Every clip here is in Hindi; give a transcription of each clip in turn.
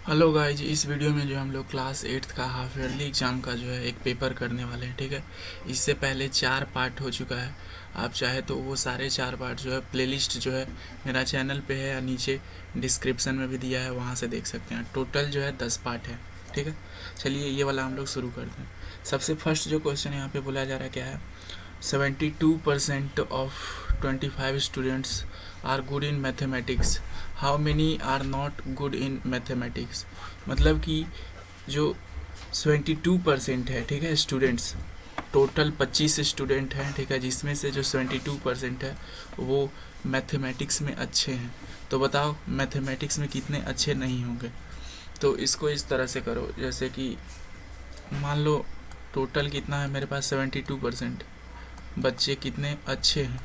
हेलो गाइज, इस वीडियो में जो हम लोग क्लास 8th का हाफ ईयरली एग्ज़ाम का जो है एक पेपर करने वाले हैं। ठीक है, इससे पहले 4 पार्ट हो चुका है। आप चाहे तो वो सारे 4 पार्ट जो है प्लेलिस्ट जो है मेरा चैनल पे है या नीचे डिस्क्रिप्शन में भी दिया है, वहाँ से देख सकते हैं। टोटल जो है 10 पार्ट है। ठीक है, चलिए ये वाला हम लोग शुरू करते हैं। सबसे फर्स्ट जो क्वेश्चन यहाँ पे बोला जा रहा है क्या है, 72% of 25 students are good in mathematics, how many are not good in mathematics. मतलब कि जो 72% है, ठीक है, स्टूडेंट्स, टोटल 25 स्टूडेंट हैं, ठीक है, जिसमें से जो 72% है वो मैथमेटिक्स में अच्छे हैं। तो बताओ मैथमेटिक्स में कितने अच्छे नहीं होंगे। तो इसको इस तरह से करो, जैसे कि मान लो टोटल कितना है मेरे पास, 72% बच्चे कितने अच्छे हैं,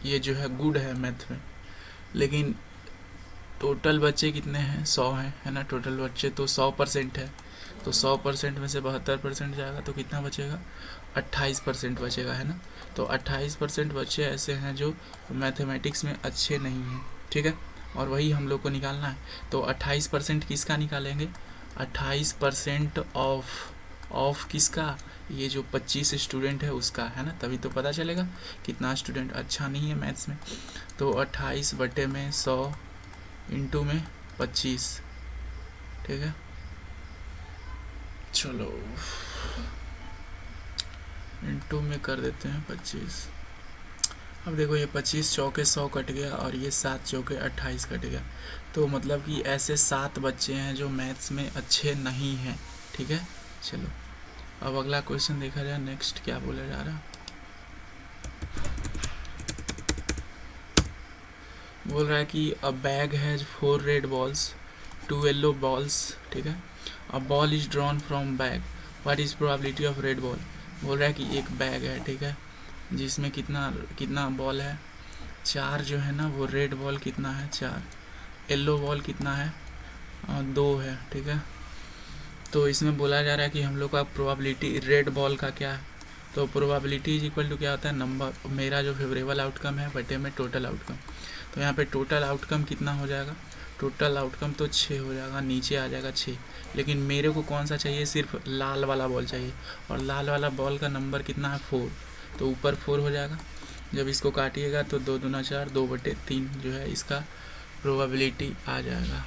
ये जो है गुड है मैथ में। लेकिन टोटल बच्चे कितने हैं, 100 हैं, है ना। टोटल बच्चे तो 100% है, तो 100% में से 72% जाएगा तो कितना बचेगा, 28% बचेगा, है ना। तो 28% बच्चे ऐसे हैं जो मैथमेटिक्स में अच्छे नहीं हैं। ठीक है, और वही हम लोग को निकालना है। तो 28% किसका निकालेंगे, 28% ऑफ किसका, ये जो 25 स्टूडेंट है उसका, है ना। तभी तो पता चलेगा कितना स्टूडेंट अच्छा नहीं है मैथ्स में। तो 28 बटे में 100 इंटू में 25। ठीक है, चलो इंटू में कर देते हैं 25। अब देखो ये 25 चौके 100 कट गया और ये 7 चौके 28 कट गया। तो मतलब कि ऐसे 7 बच्चे हैं जो मैथ्स में अच्छे नहीं हैं। ठीक है, चलो अब अगला क्वेश्चन देखा जाए। नेक्स्ट क्या बोला जा रहा है, बोल रहा है कि अ bag has 4 red balls, 2 yellow balls. ठीक है, a ball is drawn from bag, what is probability of red ball. बोल रहा है कि एक बैग है, ठीक है, जिसमें कितना कितना बॉल है, 4 जो है ना वो रेड बॉल कितना है, 4। येलो बॉल कितना है, 2 है। ठीक है, तो इसमें बोला जा रहा है कि हम लोग का प्रोबेबिलिटी रेड बॉल का क्या है। तो प्रोबेबिलिटी इज इक्वल टू क्या होता है, नंबर, मेरा जो फेवरेबल आउटकम है बटे में टोटल आउटकम। तो यहाँ पे टोटल आउटकम कितना हो जाएगा, टोटल आउटकम तो 6 हो जाएगा, नीचे आ जाएगा 6। लेकिन मेरे को कौन सा चाहिए, सिर्फ लाल वाला बॉल चाहिए, और लाल वाला बॉल का नंबर कितना है, 4। तो ऊपर 4 हो जाएगा। जब इसको काटिएगा तो 2 दूना 4, 2/3 जो है इसका प्रोबेबिलिटी आ जाएगा।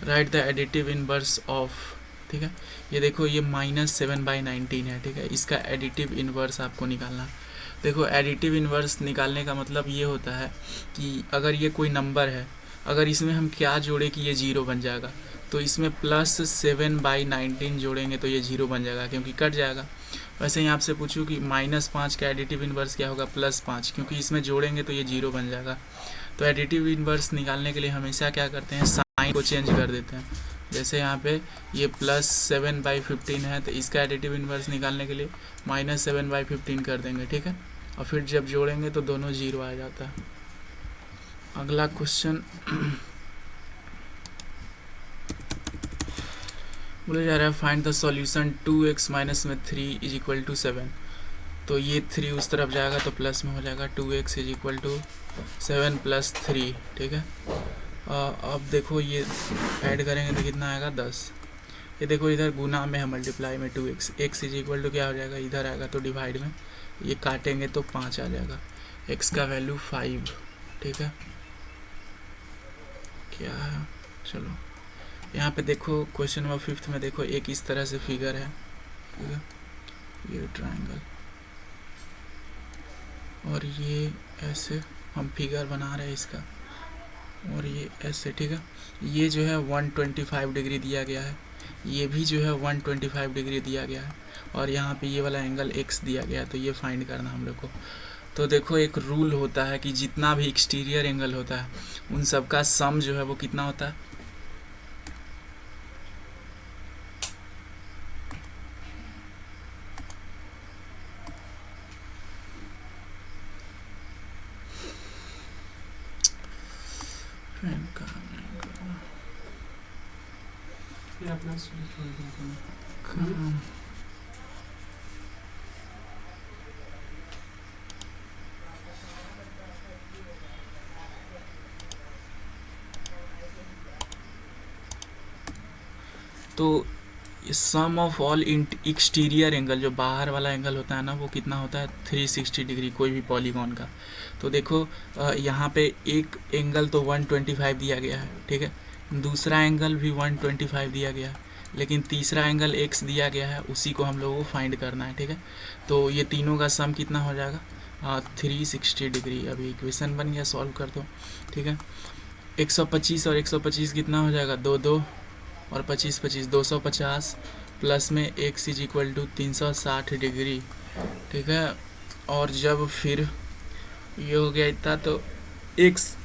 Right the additive inverse of, ठीक है, ये देखो ये -7/19 है। ठीक है, इसका एडिटिव इनवर्स आपको निकालना। देखो एडिटिव इनवर्स निकालने का मतलब ये होता है कि अगर ये कोई नंबर है, अगर इसमें हम क्या जोड़े कि ये 0 बन जाएगा, तो इसमें +7/19 जोड़ेंगे तो ये 0 बन जाएगा क्योंकि कट जाएगा। वैसे ही आपसे पूछूं कि -5 का एडिटिव इनवर्स क्या होगा, +5, क्योंकि इसमें जोड़ेंगे तो ये 0 बन जाएगा। तो एडिटिव इनवर्स निकालने के लिए हमेशा क्या करते हैं, साइन को चेंज कर देते हैं। जैसे यहाँ पे ये +7/15 है, तो इसका एडिटिव इनवर्स निकालने के लिए -7/15 कर देंगे। ठीक है, और फिर जब जोड़ेंगे तो दोनों 0 आ जाता है। अगला क्वेश्चन बोला जा रहा है find the solution 2x minus में 3 इज इक्वल टू 7। तो ये 3 उस तरफ जाएगा तो प्लस में हो जाएगा, 2x इज इक्वल टू 7 + 3। ठीक है, अब देखो ये ऐड करेंगे तो कितना आएगा, 10। ये देखो इधर गुना में है, मल्टीप्लाई में 2x, x is equal to क्या हो जाएगा, इधर आएगा तो डिवाइड में, ये काटेंगे तो 5 आ जाएगा। x का वैल्यू 5। ठीक है, क्या है, चलो यहाँ पे देखो क्वेश्चन नंबर 5 में देखो एक इस तरह से फिगर है। ठीक है, ये ट्रायंगल और ये ऐसे हम फिगर बना रहे हैं इसका, और ये ऐसे। ठीक है, ये जो है 125 डिग्री दिया गया है, ये भी जो है 125 डिग्री दिया गया है, और यहाँ पे ये वाला एंगल x दिया गया है। तो ये फाइंड करना हम लोग को। तो देखो एक रूल होता है कि जितना भी एक्सटीरियर एंगल होता है उन सब का सम जो है वो कितना होता है, अपना छोड़ देते हैं। तो सम ऑफ ऑल एक्सटीरियर एंगल, जो बाहर वाला एंगल होता है ना, वो कितना होता है 360 डिग्री कोई भी पॉलीगॉन का। तो देखो यहाँ पे एक एंगल तो 125 दिया गया है, ठीक है, दूसरा एंगल भी 125 दिया गया है, लेकिन तीसरा एंगल x दिया गया है, उसी को हम लोगों को फाइंड करना है, ठीक है। तो ये तीनों का सम कितना हो जाएगा 360 डिग्री। अभी इक्वेशन बन गया, सॉल्व कर दो, ठीक है। 125 और 125 कितना हो जाएगा 2 2 और 25 25 250 प्लस में x is equal to 360 degree, ठीक है। और जब फिर ये हो गया इतना, तो x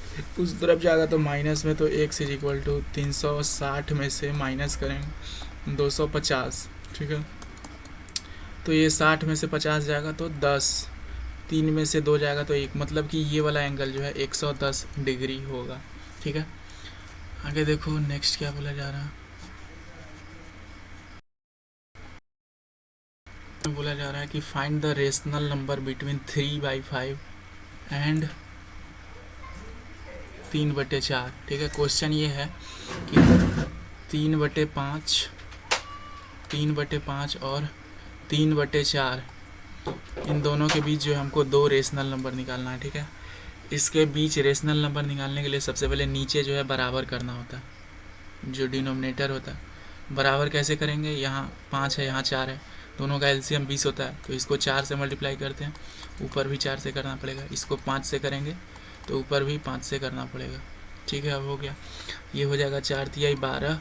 उस तरफ जाएगा तो माइनस में, तो x इज इक्वल टू 360 में से माइनस करेंगे 250, ठीक है। तो ये 60 में से 50 जाएगा तो 10, 3 में से 2 जाएगा तो 1, मतलब कि ये वाला एंगल जो है 110 डिग्री होगा, ठीक है। आगे देखो नेक्स्ट क्या बोला जा रहा है। बोला जा रहा है कि find the rational number between 3/5 and 3/4, ठीक है। क्वेश्चन ये है कि 3/5, 3/5 और 3/4 इन दोनों के बीच जो है हमको दो रेशनल नंबर निकालना है, ठीक है। इसके बीच रेशनल नंबर निकालने के लिए सबसे पहले नीचे जो है बराबर करना होता है, जो डिनोमिनेटर होता है। बराबर कैसे करेंगे, यहाँ 5 है, यहाँ 4 है, दोनों का एलसीएम 20 होता है, तो इसको 4 से मल्टीप्लाई करते हैं, ऊपर भी 4 से करना पड़ेगा। इसको 5 से करेंगे तो ऊपर भी 5 से करना पड़ेगा, ठीक है। अब हो गया, ये हो जाएगा 4 तिहाई 12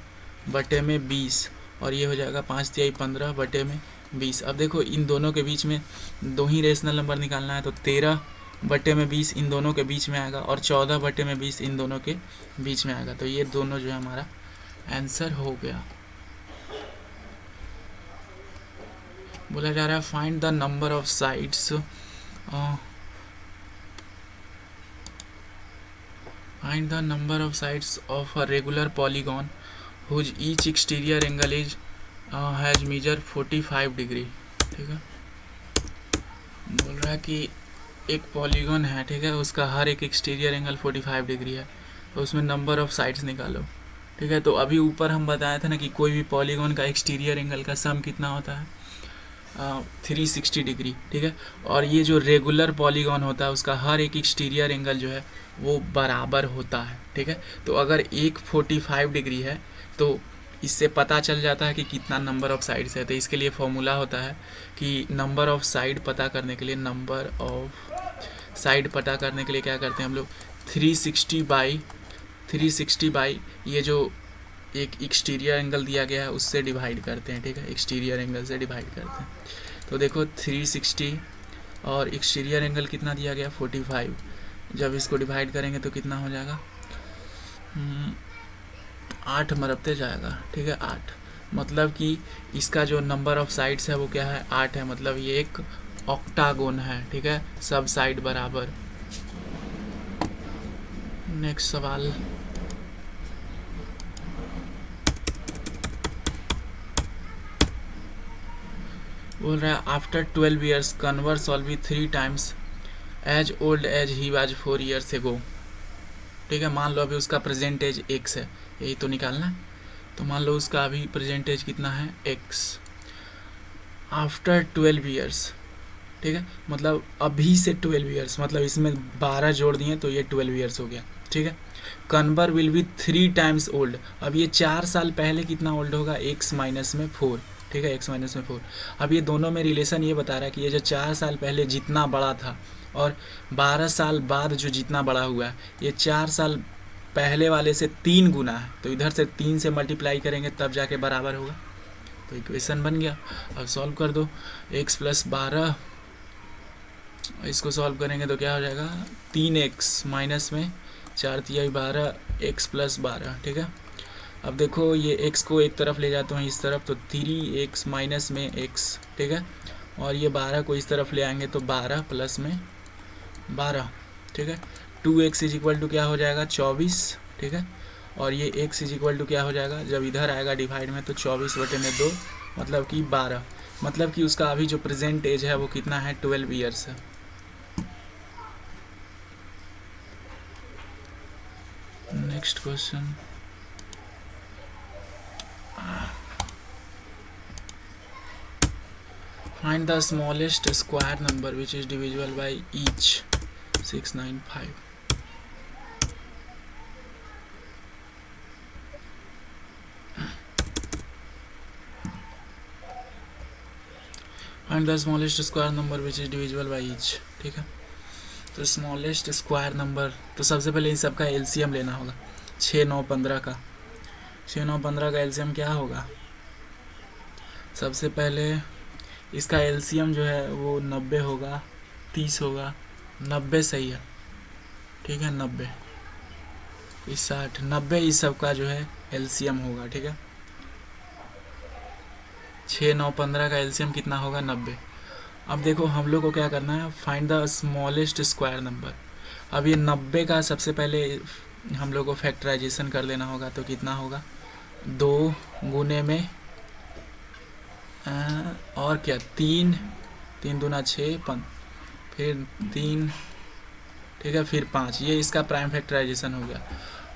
बटे में 20, और ये हो जाएगा 5 तिहाई 15 बटे में 20। अब देखो इन दोनों के बीच में दो ही रेशनल नंबर निकालना है, तो 13 बटे में 20 इन दोनों के बीच में आएगा, और 14 बटे में 20 इन दोनों के बीच में आएगा। तो ये दोनों जो है हमारा आंसर हो गया। बोला जा रहा है find the number of sides, find the number of sides of a regular polygon whose each exterior angle is has measure 45 degree, ठीक है। बोल रहा है कि एक पॉलीगॉन है, ठीक है, उसका हर एक एक्सटीरियर एंगल 45 डिग्री है, तो उसमें नंबर ऑफ साइड्स निकालो, ठीक है। तो अभी ऊपर हम बताया था ना कि कोई भी पॉलीगॉन का एक्सटीरियर एंगल का सम कितना होता है 360 डिग्री, ठीक है। और ये जो रेगुलर पॉलीगॉन होता है उसका हर एक एक्सटीरियर एंगल जो है वो बराबर होता है, ठीक है। तो अगर एक 45 डिग्री है तो इससे पता चल जाता है कि कितना नंबर ऑफ साइड्स है। तो इसके लिए फॉर्मूला होता है कि नंबर ऑफ साइड पता करने के लिए, नंबर ऑफ साइड पता करने के लिए क्या करते हैं हम लोग 360 बाई ये जो एक एक्सटीरियर एंगल दिया गया है उससे डिवाइड करते हैं, ठीक है, एक्सटीरियर एंगल से डिवाइड करते हैं। तो देखो 360 और एक्सटीरियर एंगल कितना दिया गया 45, जब इसको डिवाइड करेंगे तो कितना हो जाएगा 8 मरबते जाएगा, ठीक है, 8। मतलब कि इसका जो नंबर ऑफ साइड्स है वो क्या है 8 है, मतलब ये एक ऑक्टागोन है, ठीक है, सब साइड बराबर। नेक्स्ट सवाल, बोल रहा है after 12 years converse all be 3 times age old age he was 4 years ago, ठीक है। मान लो अभी उसका प्रेजेंट एज x है, यही तो निकालना है। तो मान लो उसका अभी प्रेजेंट एज कितना है x आफ्टर 12 ईयर्स, ठीक है, मतलब अभी से 12 ईयर्स, मतलब इसमें 12 जोड़ दिए तो ये 12 ईयर्स हो गया, ठीक है। Kanwar will be 3 times old, अब ये 4 साल पहले कितना ओल्ड होगा x माइनस में 4, ठीक है, x माइनस में 4। अब ये दोनों में रिलेशन ये बता रहा है कि ये जो 4 साल पहले जितना बड़ा था और 12 साल बाद जो जितना बड़ा हुआ है, ये 4 साल पहले वाले से 3 गुना है, तो इधर से 3 से मल्टीप्लाई करेंगे तब जाके बराबर होगा। तो इक्वेशन बन गया। अब सॉल्व कर दो, x प्लस 12, इसको सॉल्व करेंगे तो क्या हो जाएगा 3x माइनस में 4 तिहाई 12 x प्लस 12, ठीक है। अब देखो ये x को एक तरफ ले जाते हैं इस तरफ, तो 3x माइनस में x, ठीक है, और ये 12 को इस तरफ ले आएंगे तो 12 प्लस में 12, ठीक है। 2x इज इक्वल टू क्या हो जाएगा 24, ठीक है, और ये x इज इक्वल टू क्या हो जाएगा जब इधर आएगा डिवाइड में तो 24 बटे में 2, मतलब कि 12, मतलब कि उसका अभी जो प्रेजेंट एज है वो कितना है 12 ईयर्स है। Next question, find the smallest square number which is divisible by each 695. Find the smallest square number which is divisible by each. ठीक है, तो स्मॉलेस्ट स्क्वायर नंबर, तो सबसे पहले इन सबका एलसीएम लेना होगा. 6 9 15 का 6 9 15 का एलसीएम क्या होगा? सबसे पहले इसका एलसीएम जो है वो 90 होगा, 30 होगा. 90 सही है, ठीक है. 90 इस 60 90 इस सब का जो है एलसीएम होगा. ठीक है, 6 9 15 का एलसीएम कितना होगा? 90. अब देखो हम लोग को क्या करना है, find the smallest square number. अब ये 90 का सबसे पहले हम लोग को फैक्टराइजेशन कर लेना होगा. तो कितना होगा? 2 गुने में और क्या 3 3 दूना 6 फिर 3, ठीक है, फिर 5. ये इसका प्राइम फैक्टराइजेशन हो गया.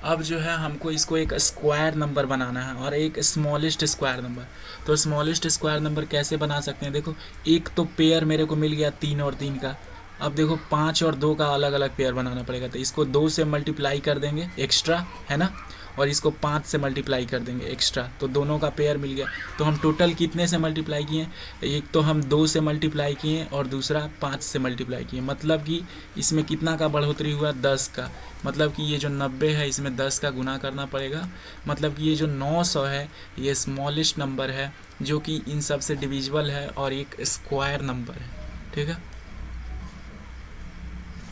अब जो है हमको इसको एक स्क्वायर नंबर बनाना है और एक स्मॉलेस्ट स्क्वायर नंबर. तो स्मॉलेस्ट स्क्वायर नंबर कैसे बना सकते हैं? देखो एक तो पेयर मेरे को मिल गया 3 और 3 का. अब देखो 5 और 2 का अलग अलग पेयर बनाना पड़ेगा. तो इसको 2 से मल्टीप्लाई कर देंगे एक्स्ट्रा, है ना, और इसको 5 से मल्टीप्लाई कर देंगे एक्स्ट्रा. तो दोनों का पेयर मिल गया. तो हम टोटल कितने से मल्टीप्लाई किए? एक तो हम 2 से मल्टीप्लाई किए और दूसरा 5 से मल्टीप्लाई किए. मतलब कि इसमें कितना का बढ़ोतरी हुआ? 10 का. मतलब कि ये जो 90 है इसमें 10 का गुना करना पड़ेगा. मतलब कि ये जो 900 है ये स्मॉलेस्ट नंबर है जो कि इन सब से डिविजिबल है और एक स्क्वायर नंबर है. ठीक है,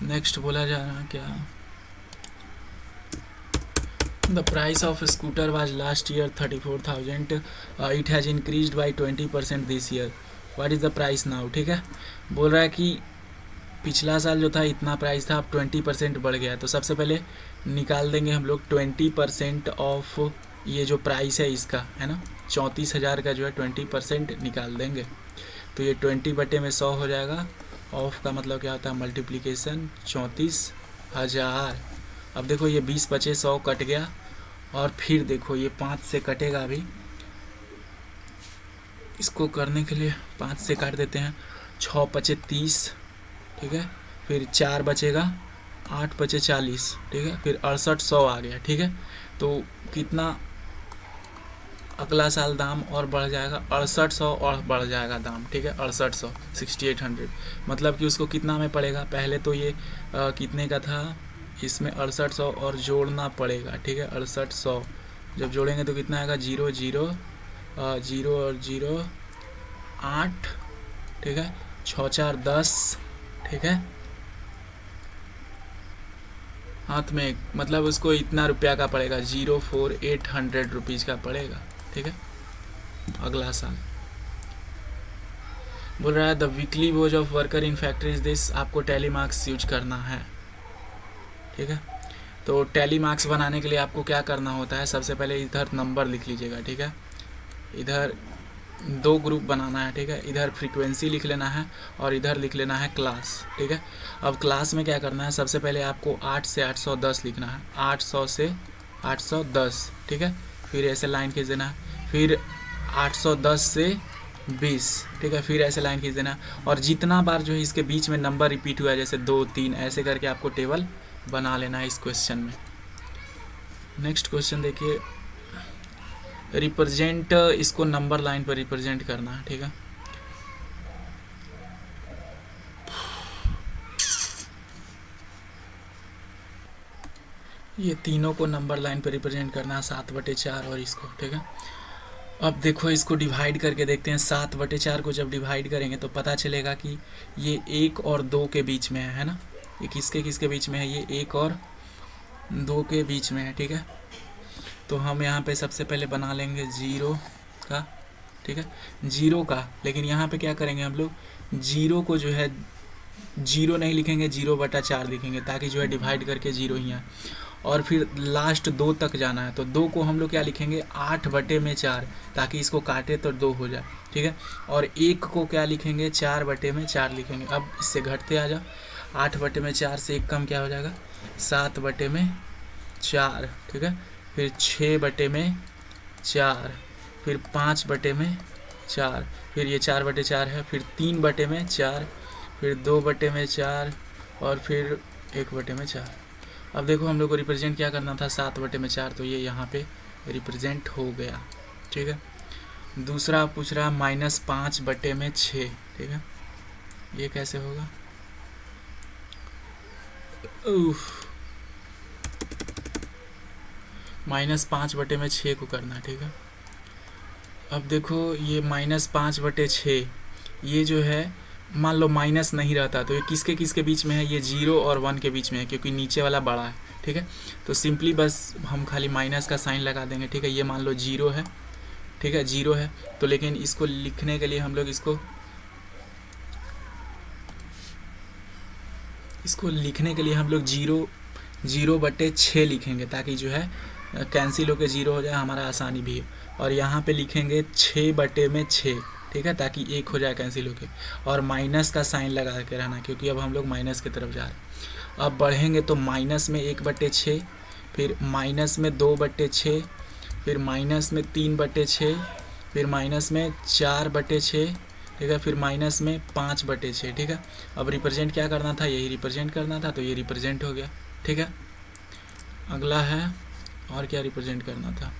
नेक्स्ट बोला जा रहा है क्या? The price of a scooter was last year 34,000. It has increased by 20% this year. What is the price now? ठीक है, बोल रहा है कि पिछला साल जो था इतना प्राइस था, अब 20% बढ़ गया है. तो सबसे पहले निकाल देंगे हम लोग 20% ऑफ ये जो प्राइस है इसका, है ना, 34,000 का जो है 20% निकाल देंगे. तो ये 20/100 हो जाएगा. ऑफ का मतलब क्या होता है? मल्टीप्लिकेशन. 34,000. अब देखो ये 20 बचे, 100 कट गया और फिर देखो ये 5 से कटेगा. अभी इसको करने के लिए 5 से काट देते हैं. 6 बचे 30, ठीक है, फिर 4 बचेगा, 8 बचे 40, ठीक है, फिर 6800 आ गया. ठीक है, तो कितना अगला साल दाम और बढ़ जाएगा? 6800 और बढ़ जाएगा दाम. ठीक है, 6800 6800. मतलब कि उसको कितना में पड़ेगा? पहले तो ये कितने का था, इसमें 6800 और जोड़ना पड़ेगा. ठीक है, 6800 जब जोड़ेंगे तो कितना आएगा? 0 0 0 और 0 8, ठीक है, 6 4 10, ठीक है, हाथ में. मतलब उसको इतना रुपया का पड़ेगा, 04800 रुपीज़ का पड़ेगा. ठीक है, अगला साल. बोल रहा है the weekly ways of worker in factory is this. आपको टैली मार्क्स यूज करना है. ठीक है, तो टैली मार्क्स बनाने के लिए आपको क्या करना होता है? सबसे पहले इधर नंबर लिख लीजिएगा. ठीक है, इधर 2 ग्रुप बनाना है. ठीक है, इधर फ्रीक्वेंसी लिख लेना है और इधर लिख लेना है क्लास. ठीक है, अब क्लास में क्या करना है? सबसे पहले आपको 8 से 810 लिखना है. 800 से 810, ठीक है, फिर ऐसे लाइन खींच देना है. फिर 810 से 20, ठीक है, फिर ऐसे लाइन खींच देना. और जितना बार जो है इसके बीच में नंबर रिपीट हुआ है, जैसे 2 3 ऐसे करके आपको टेबल बना लेना है इस क्वेश्चन में. नेक्स्ट क्वेश्चन देखिए, रिप्रेजेंट, इसको नंबर लाइन पर रिप्रेजेंट करना है. ठीक है, ये तीनों को नंबर लाइन पर रिप्रेजेंट करना है, 7/4 और इसको. ठीक है, अब देखो इसको डिवाइड करके देखते हैं. 7/4 को जब डिवाइड करेंगे तो पता चलेगा कि ये 1 और 2 के बीच में है ना. ये किसके किसके बीच में है? ये 1 और 2 के बीच में है. ठीक है, तो हम यहाँ पे सबसे पहले बना लेंगे 0 का. ठीक है, 0 का, लेकिन यहाँ पे क्या करेंगे हम लोग? 0 को जो है 0 नहीं लिखेंगे, 0/4 लिखेंगे, ताकि जो है डिवाइड करके 0 ही है. और फिर लास्ट 2 तक जाना है, तो 2 को हम लोग क्या लिखेंगे? 8/4, ताकि इसको काटे तो 2 हो जाए. ठीक है, और 1 को क्या लिखेंगे? 4/4 लिखेंगे. अब इससे घटते आ जाओ. 8/4 से 1 कम क्या हो जाएगा? 7/4. ठीक है, फिर 6/4, फिर 5/4, 4, फिर ये 4/4 है, फिर 3/4, फिर 2/4 और फिर 1/4। अब देखो हम लोग को रिप्रेजेंट क्या करना था, 7/4, तो ये यहाँ पे रिप्रेजेंट हो गया। ठीक है। दूसरा पूछ रहा -5/6। ठीक है, ये कैसे होगा? -5/6 को करना है। ठीक है, अब देखो ये -5/6 ये जो है, मान लो माइनस नहीं रहता तो ये किसके किसके बीच में है, ये 0 और 1 के बीच में है, क्योंकि नीचे वाला बड़ा है। ठीक है, तो सिंपली बस हम खाली माइनस का साइन लगा देंगे। ठीक है, ये मान लो 0 है। ठीक है, 0 है, तो लेकिन इसको लिखने के लिए हम लोग इसको लिखने के लिए हम लोग 0/6 लिखेंगे, ताकि जो है कैंसिल होकर 0 हो जाए, हमारा आसानी भी है। और यहाँ पे लिखेंगे 6/6। ठीक है, ताकि 1 हो जाए कैंसिल होके, और माइनस का साइन लगा के रहना, क्योंकि अब हम लोग माइनस की तरफ जा रहे हैं। अब बढ़ेंगे तो माइनस में 1/6, फिर माइनस में 2/6, फिर माइनस में 3/6, फिर माइनस में 4/6। ठीक है, फिर माइनस में 5/6। ठीक है, अब रिप्रेजेंट क्या करना था, यही रिप्रेजेंट करना था, तो ये रिप्रेजेंट हो गया। ठीक है, अगला है और क्या रिप्रेजेंट करना था,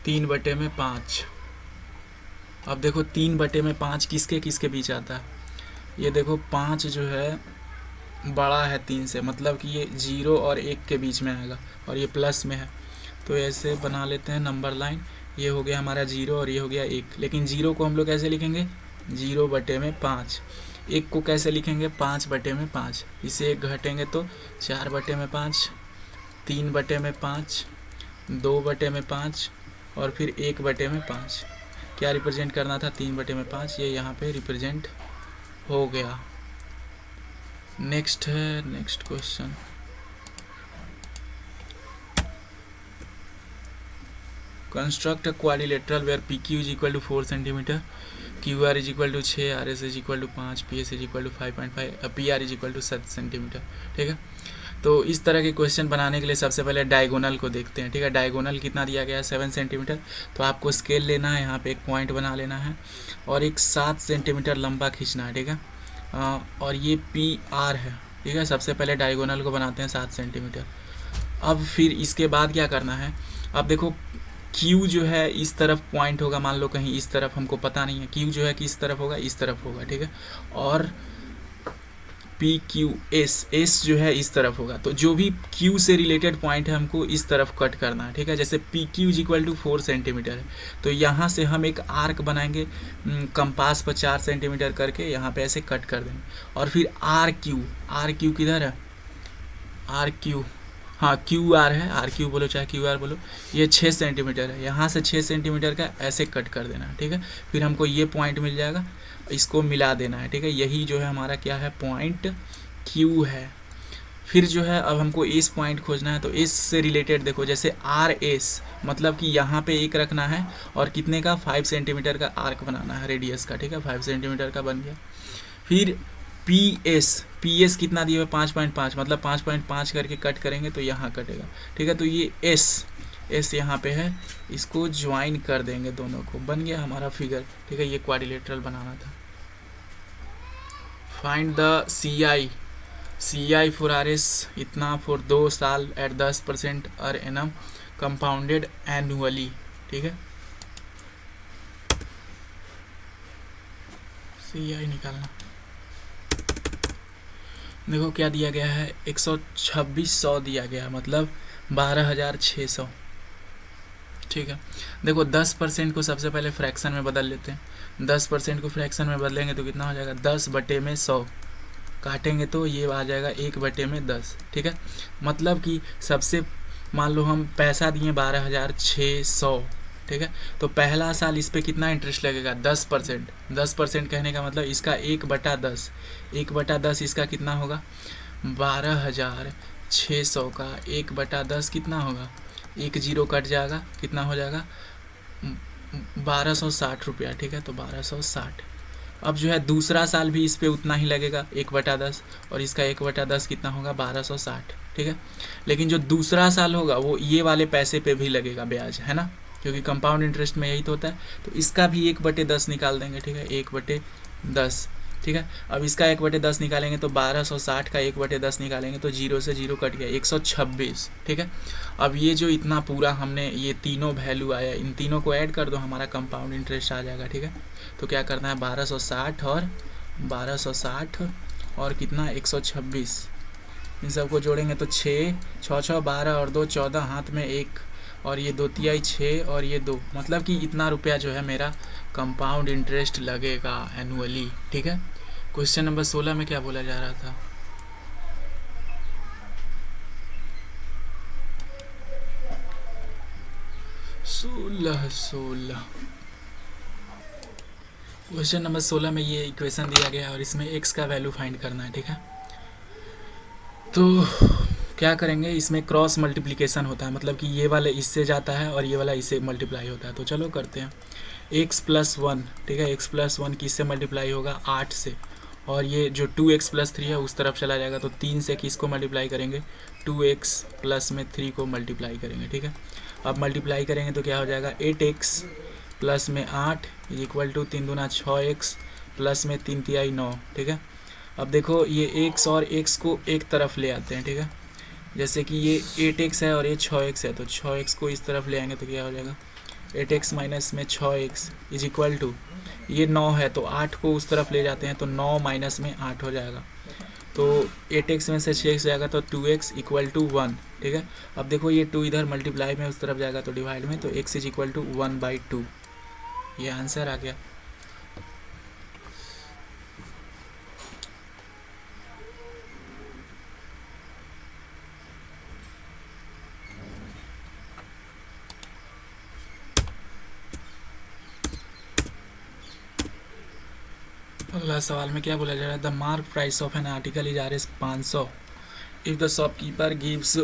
3/5। अब देखो 3/5 किसके किसके बीच आता है, ये देखो 5 जो है बड़ा है 3 से, मतलब कि ये 0 और 1 के बीच में आएगा, और ये प्लस में है, तो ऐसे बना लेते हैं नंबर लाइन। ये हो गया हमारा 0 और ये हो गया 1, लेकिन 0 को हम लोग कैसे लिखेंगे, 0/5। 1 को कैसे लिखेंगे, 5/5। इसे 1 घटेंगे तो 4/5, 3/5, 2/5 और फिर 1/5। क्या रिप्रेजेंट करना था, 3/5, ये यहाँ पे रिप्रेजेंट हो गया। नेक्स्ट है, next question, construct a quadrilateral where PQ is equal to 4 centimetre, QR is equal to 6, RS is equal to 5, PS is equal to 5.5, PR is equal to 7 centimetre. ठीक है, तो इस तरह के क्वेश्चन बनाने के लिए सबसे पहले डायगोनल को देखते हैं। ठीक है, डायगोनल कितना दिया गया है, 7 सेंटीमीटर। तो आपको स्केल लेना है, यहाँ पे एक पॉइंट बना लेना है और एक 7 सेंटीमीटर लंबा खींचना है। ठीक है, और ये PR है। ठीक है, सबसे पहले डायगोनल को बनाते हैं 7 सेंटीमीटर। अब फिर इसके बाद क्या करना है, अब देखो Q जो है इस तरफ पॉइंट होगा, मान लो कहीं इस तरफ, हमको पता नहीं है Q जो है किस तरफ होगा, इस तरफ होगा। ठीक है, और PQS जो है इस तरफ होगा, तो जो भी Q से रिलेटेड पॉइंट है हमको इस तरफ कट करना है। ठीक है, जैसे PQ is equal to 4 centimetre है, तो यहाँ से हम एक आर्क बनाएंगे, कंपास पर 4 सेंटीमीटर करके यहाँ पे ऐसे कट कर देंगे। और फिर RQ किधर है, RQ, हाँ QR है, RQ बोलो चाहे QR बोलो, ये 6 सेंटीमीटर है, यहाँ से 6 सेंटीमीटर का ऐसे कट कर देना है। ठीक है, फिर हमको ये पॉइंट मिल जाएगा, इसको मिला देना है। ठीक है, यही जो है हमारा क्या है, पॉइंट Q है। फिर जो है अब हमको इस पॉइंट खोजना है, तो इस से रिलेटेड देखो, जैसे RS मतलब कि यहाँ पे एक रखना है और कितने का, 5 सेंटीमीटर का आर्क बनाना है रेडियस का। ठीक है, 5 सेंटीमीटर का बन गया। फिर PS कितना दिया हुआ, 5.5, मतलब 5.5 करके कट करेंगे तो यहाँ कटेगा। ठीक है, तो ये S यहाँ पे है, इसको ज्वाइन कर देंगे दोनों को, बन गया हमारा फिगर। ठीक है, ये क्वाड्रिलेटरल बनाना था। Find the CI for RS, इतना फॉर 2 साल eight 10% per annum compounded annually. ठीक है, CI निकालना, देखो क्या दिया गया है, 12600 दिया गया, मतलब 12600। ठीक है, देखो 10% को सबसे पहले फ्रैक्शन में बदल लेते हैं। 10% को फ्रैक्शन में बदलेंगे तो कितना हो जाएगा, 10/100 काटेंगे तो ये आ जाएगा 1/10। ठीक है, मतलब कि सबसे, मान लो हम पैसा दिए 12600। ठीक है, तो पहला साल इस पर कितना इंटरेस्ट लगेगा, 10%। 10% कहने का मतलब इसका 1/10, 1/10 इसका कितना होगा, 12600 का 1/10 कितना होगा, 1 0 कट जाएगा, कितना हो जाएगा, 1260 रुपया। ठीक है, तो 1260। अब जो है दूसरा साल भी इस पे उतना ही लगेगा, 1/10, और इसका 1/10 कितना होगा, 1260। ठीक है, लेकिन जो दूसरा साल होगा वो ये वाले पैसे पे भी लगेगा ब्याज, है ना, क्योंकि कंपाउंड इंटरेस्ट में यही तो होता है। तो इसका भी 1/10 निकाल देंगे, ठीक है, 1/10, ठीक है। अब इसका 1/10 निकालेंगे तो 1260 का 1/10 निकालेंगे तो 0 से 0 कट गया, 126, ठीक है। अब ये जो इतना पूरा हमने ये तीनों वैल्यू आया, इन तीनों को ऐड कर दो, हमारा कंपाउंड इंटरेस्ट आ जाएगा, ठीक है। तो क्या करना है, 1260 और कितना 126, इन सबको जोड़ेंगे तो 6 6 6 12 और 2 14, हाथ में 1 और ये 2 तिहाई 6 और ये 2, मतलब कि इतना रुपया जो है मेरा कंपाउंड इंटरेस्ट लगेगा एनुअली, ठीक है। क्वेश्चन नंबर 16 में क्या बोला जा रहा था, सोलह क्वेश्चन नंबर 16 में ये इक्वेशन दिया गया है और इसमें x का वैल्यू फाइंड करना है, ठीक है। तो क्या करेंगे, इसमें क्रॉस मल्टीप्लिकेशन होता है, मतलब कि ये वाला इससे जाता है और ये वाला इससे मल्टीप्लाई होता है। तो चलो करते हैं, x+1, ठीक है, x+1 किससे मल्टीप्लाई होगा, 8 से, और ये जो 2x+3 है उस तरफ चला जाएगा, तो 3 से किसको मल्टीप्लाई करेंगे, 2x प्लस में 3 को मल्टीप्लाई करेंगे, ठीक है। अब मल्टीप्लाई करेंगे तो क्या हो जाएगा, 8x प्लस में 8 इज इक्वल टू 3 दूना 6x प्लस में 3 तिहाई 9, ठीक है। अब देखो ये x और x को एक तरफ ले आते हैं, ठीक है। जैसे कि ये 8x है और ये 6x है, तो 6x को इस तरफ ले आएंगे तो क्या हो जाएगा, 8x माइनस में 6x इज इक्वल टू, ये 9 है तो 8 को उस तरफ ले जाते हैं तो 9 माइनस में 8 हो जाएगा, तो 8x में से 6x जाएगा तो 2x इक्वल टू 1, ठीक है। अब देखो ये 2 इधर मल्टीप्लाई में उस तरफ जाएगा तो डिवाइड में, तो x इज इक्वल टू 1/2, ये आंसर आ गया। अगला सवाल में क्या बोला जा रहा है, the mark price of an article is Rs 500 if the shopkeeper gives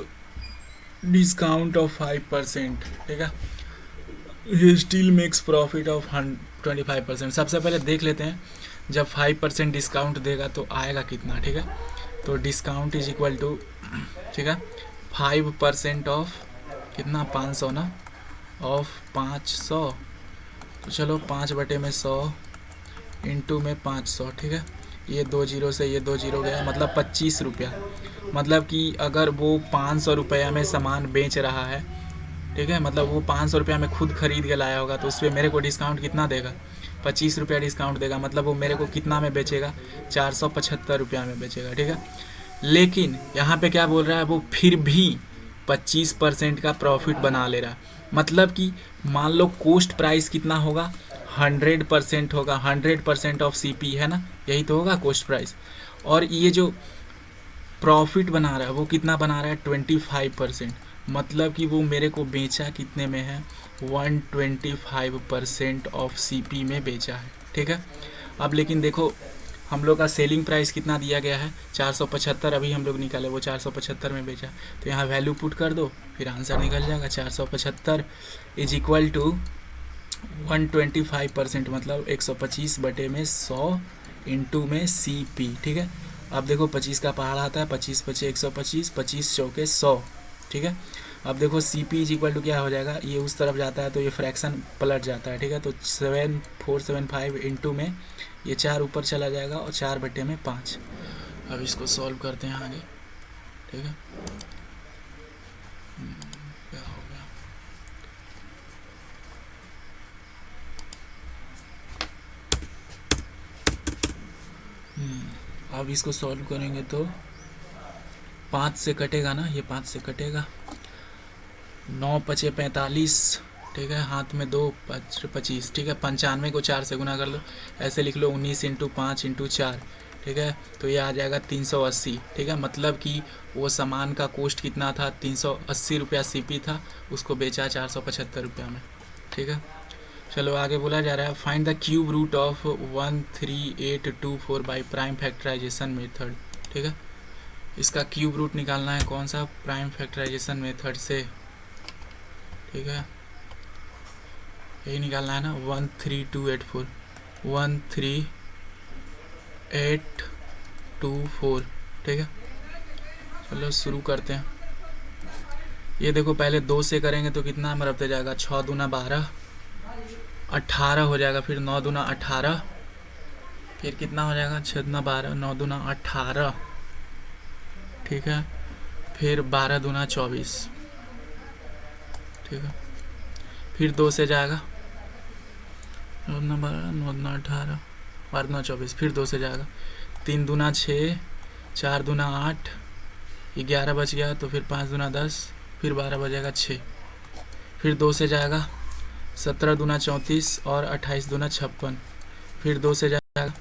discount of 5%, ठीक है, he still makes profit of 25%। सबसे पहले देख लेते हैं जब 5% डिस्काउंट देगा तो आएगा कितना, ठीक है। तो डिस्काउंट इज इक्वल टू, ठीक है, 5% ऑफ कितना, 500 ना, ऑफ 500, तो चलो 5/100 इंटू में 500, ठीक है। ये 2 जीरो से ये 2 जीरो गया, मतलब 25 रुपया, मतलब कि अगर वो 500 रुपया में सामान बेच रहा है, ठीक है, मतलब वो 500 रुपया में खुद खरीद के लाया होगा, तो उस पर मेरे को डिस्काउंट कितना देगा, 25 रुपया डिस्काउंट देगा, मतलब वो मेरे को कितना में बेचेगा, 475 रुपया में बेचेगा, ठीक है। लेकिन यहाँ पे क्या बोल रहा है, वो फिर भी 25% का प्रॉफिट बना ले रहा है, मतलब कि मान लो कोस्ट प्राइस कितना होगा, 100% होगा, 100% ऑफ CP है ना, यही तो होगा कोस्ट प्राइस, और ये जो प्रॉफिट बना रहा है वो कितना बना रहा है, 25%, मतलब कि वो मेरे को बेचा कितने में है, 125% ऑफ CP में बेचा है, ठीक है। अब लेकिन देखो हम लोग का सेलिंग प्राइस कितना दिया गया है, 475, अभी हम लोग निकाले वो 475 में बेचा, तो यहाँ वैल्यू पुट कर दो फिर आंसर निकल जाएगा, 475 इज इक्वल टू 125%, मतलब 125/100 इंटू में CP, ठीक है। अब देखो 25 का पहाड़ आता है, 25 × 5 = 125, 25 × 4 = 100, ठीक है। अब देखो CP इज इक्वल टू क्या हो जाएगा, ये उस तरफ जाता है तो ये फ्रैक्शन पलट जाता है, ठीक है, तो 7475 इंटू में ये 4 ऊपर चला जाएगा और 4/5। अब इसको सॉल्व करते हैं आगे, ठीक है। क्या हो गया, अब इसको सॉल्व करेंगे तो 5 से कटेगा ना, ये 5 से कटेगा, 9 × 5 = 45, ठीक है, हाथ में 2 5 25, ठीक है, 95 को 4 से गुना कर लो, ऐसे लिख लो 19 × 5 × 4, ठीक है, तो ये आ जाएगा 380, ठीक है, मतलब कि वो सामान का कॉस्ट कितना था, 380 रुपया CP था, उसको बेचा 475 रुपया में, ठीक है। चलो आगे बोला जा रहा है, find the cube root of 13824 by prime factorisation method, ठीक है। इसका क्यूब रूट निकालना है, कौन सा, प्राइम फैक्टराइजेशन मेथड से, ठीक है, यही निकालना है ना, 13824 13824, ठीक है। चलो शुरू करते हैं, ये देखो पहले 2 से करेंगे तो कितना मरबते जाएगा, 6 दूना 12, 18 हो जाएगा, फिर 9 दूना 18, फिर कितना हो जाएगा, 6 दूना 12, 9 दूना 18, ठीक है, फिर 12 दूना 24, ठीक है, फिर 2 से जाएगा, 9 दूना 12, 9 दूना 18, 12 दूना 24, फिर 2 से जाएगा, 3 दूना 6, 4 दूना 8, 11 बच गया, तो फिर 5 दूना 10, फिर 12 बजेगा 6, फिर 2 से जाएगा, 17 दूना 34 और 28 दूना 56, फिर 2 से जाएगा,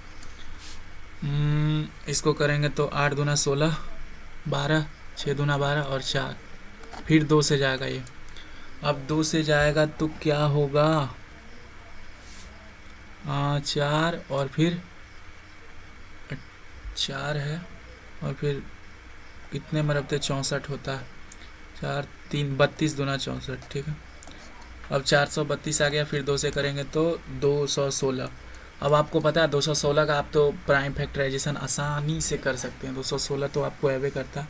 इसको करेंगे तो 8 दूना 16, 12, 6 दूना 12 और 4, फिर 2 से जाएगा ये। अब 2 से जाएगा तो क्या होगा, 4 और फिर 4 है, और फिर कितने मरबते 64 होता है, 4 3 32 दूना 64, ठीक है। अब 432 आ गया, फिर 2 से करेंगे तो 216। अब आपको पता है 216 का आप तो प्राइम फैक्टराइजेशन आसानी से कर सकते हैं, 216 तो आपको एवे करता,